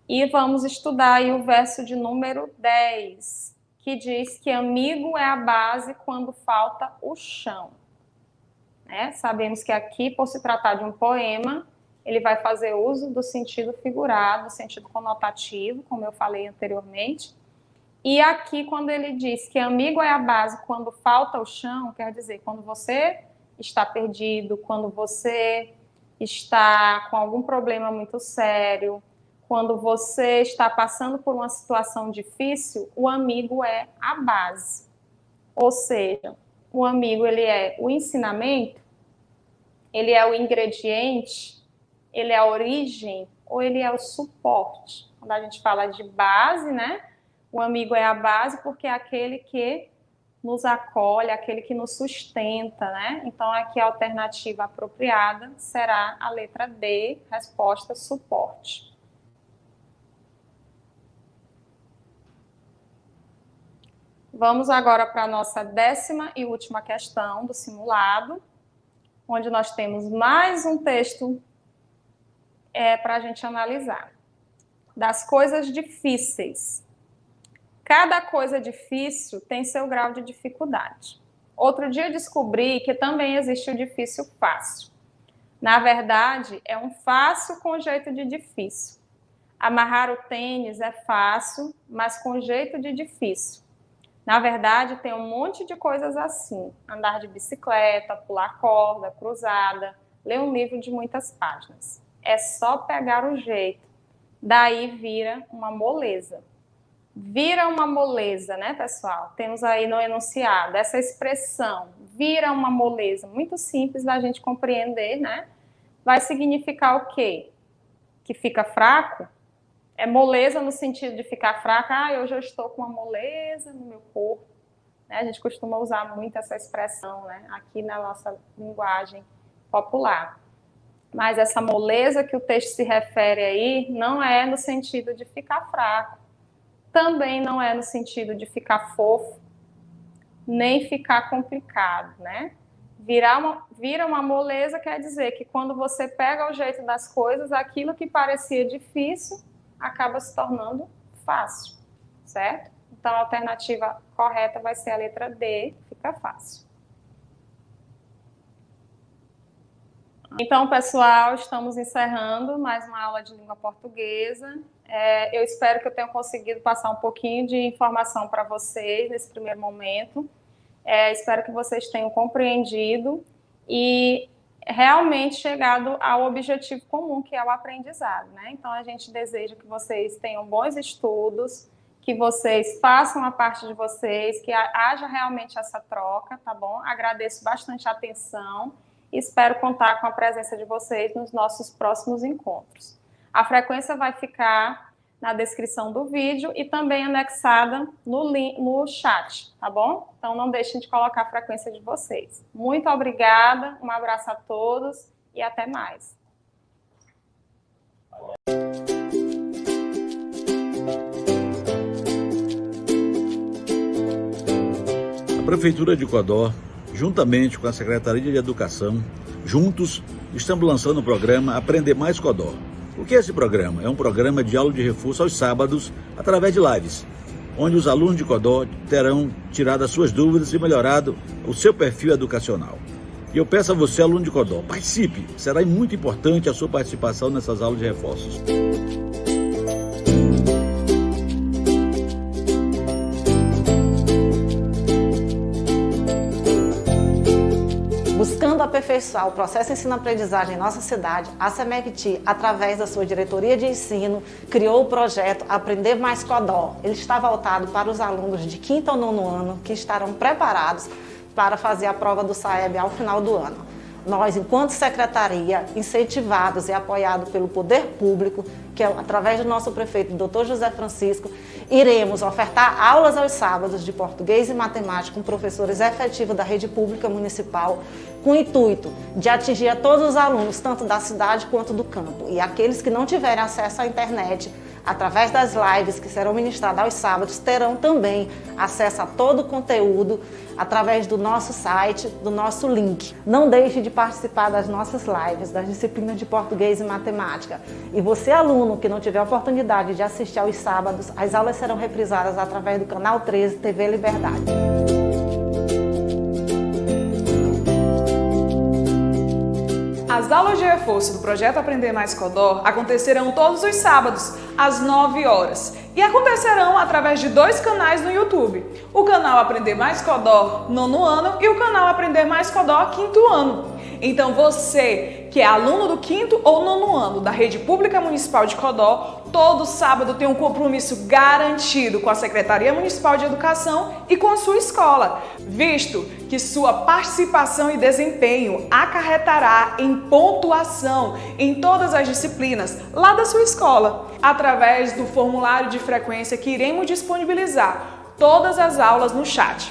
Speaker 3: e vamos estudar aí o verso de número 10, que diz que amigo é a base quando falta o chão. Sabemos que aqui, por se tratar de um poema, ele vai fazer uso do sentido figurado, do sentido conotativo, como eu falei anteriormente. E aqui, quando ele diz que amigo é a base quando falta o chão, quer dizer, quando você está perdido, quando você está com algum problema muito sério, quando você está passando por uma situação difícil, o amigo é a base. Ou seja, o amigo, ele é o ensinamento, ele é o ingrediente, ele é a origem ou ele é o suporte. Quando a gente fala de base, né? O amigo é a base porque é aquele que nos acolhe, aquele que nos sustenta, né? Então, aqui a alternativa apropriada será a letra D, resposta suporte. Vamos agora para a nossa 10ª e última questão do simulado, onde nós temos mais um texto para a gente analisar. Das coisas difíceis. Cada coisa difícil tem seu grau de dificuldade. Outro dia eu descobri que também existe o difícil fácil. Na verdade, é um fácil com jeito de difícil. Amarrar o tênis é fácil, mas com jeito de difícil. Na verdade, tem um monte de coisas assim. Andar de bicicleta, pular corda, cruzada, ler um livro de muitas páginas. É só pegar o jeito. Daí vira uma moleza. Vira uma moleza, né, pessoal? Temos aí no enunciado essa expressão, vira uma moleza, muito simples da gente compreender, né? Vai significar o quê? Que fica fraco? É moleza no sentido de ficar fraca. Hoje eu estou com uma moleza no meu corpo. Né? A gente costuma usar muito essa expressão, né? Aqui na nossa linguagem popular. Mas essa moleza que o texto se refere aí não é no sentido de ficar fraco. Também não é no sentido de ficar fofo, nem ficar complicado, né? Vira uma moleza quer dizer que quando você pega o jeito das coisas, aquilo que parecia difícil acaba se tornando fácil, certo? Então, a alternativa correta vai ser a letra D, fica fácil. Então, pessoal, estamos encerrando mais uma aula de língua portuguesa. Eu espero que eu tenha conseguido passar um pouquinho de informação para vocês nesse primeiro momento. Espero que vocês tenham compreendido e realmente chegado ao objetivo comum, que é o aprendizado, né? Então, a gente deseja que vocês tenham bons estudos, que vocês façam a parte de vocês, que haja realmente essa troca, tá bom? Agradeço bastante a atenção e espero contar com a presença de vocês nos nossos próximos encontros. A frequência vai ficar na descrição do vídeo e também anexada no chat, tá bom? Então, não deixem de colocar a frequência de vocês. Muito obrigada, um abraço a todos e até mais.
Speaker 4: A Prefeitura de Codó, juntamente com a Secretaria de Educação, juntos, estamos lançando o programa Aprender Mais Codó. O que é esse programa? É um programa de aula de reforço aos sábados, através de lives, onde os alunos de Codó terão tirado as suas dúvidas e melhorado o seu perfil educacional. E eu peço a você, aluno de Codó, participe. Será muito importante a sua participação nessas aulas de reforços.
Speaker 5: Buscando aperfeiçoar o processo ensino-aprendizagem em nossa cidade, a SEMECTI, através da sua diretoria de ensino, criou o projeto Aprender Mais Codó. Ele está voltado para os alunos de 5º ao 9º ano que estarão preparados para fazer a prova do SAEB ao final do ano. Nós, enquanto secretaria, incentivados e apoiados pelo poder público, que é através do nosso prefeito, Dr. José Francisco, iremos ofertar aulas aos sábados de português e matemática com professores efetivos da rede pública municipal, com o intuito de atingir a todos os alunos, tanto da cidade quanto do campo. E aqueles que não tiverem acesso à internet, através das lives que serão ministradas aos sábados, terão também acesso a todo o conteúdo através do nosso site, do nosso link. Não deixe de participar das nossas lives, das disciplinas de português e matemática. E você, aluno, que não tiver a oportunidade de assistir aos sábados, as aulas serão reprisadas através do canal 13 TV Liberdade.
Speaker 6: As aulas de reforço do projeto Aprender Mais Codó acontecerão todos os sábados, às 9 horas. E acontecerão através de 2 canais no YouTube. O canal Aprender Mais Codó 9º ano e o canal Aprender Mais Codó 5º ano. Então você, que é aluno do 5º ou 9º ano da Rede Pública Municipal de Codó, todo sábado tem um compromisso garantido com a Secretaria Municipal de Educação e com a sua escola, visto que sua participação e desempenho acarretará em pontuação em todas as disciplinas lá da sua escola, através do formulário de frequência que iremos disponibilizar todas as aulas no chat.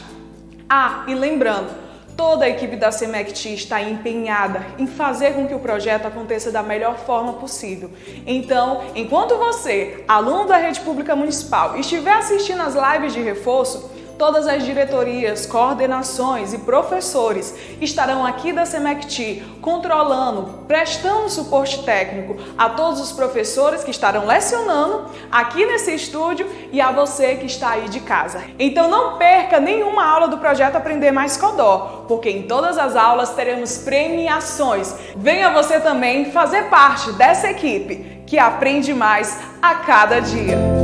Speaker 6: Ah, e lembrando, toda a equipe da SEMECTI está empenhada em fazer com que o projeto aconteça da melhor forma possível. Então, enquanto você, aluno da Rede Pública Municipal, estiver assistindo às lives de reforço, todas as diretorias, coordenações e professores estarão aqui da SEMECTI controlando, prestando suporte técnico a todos os professores que estarão lecionando aqui nesse estúdio e a você que está aí de casa. Então não perca nenhuma aula do projeto Aprender Mais Codó, porque em todas as aulas teremos premiações. Venha você também fazer parte dessa equipe que aprende mais a cada dia.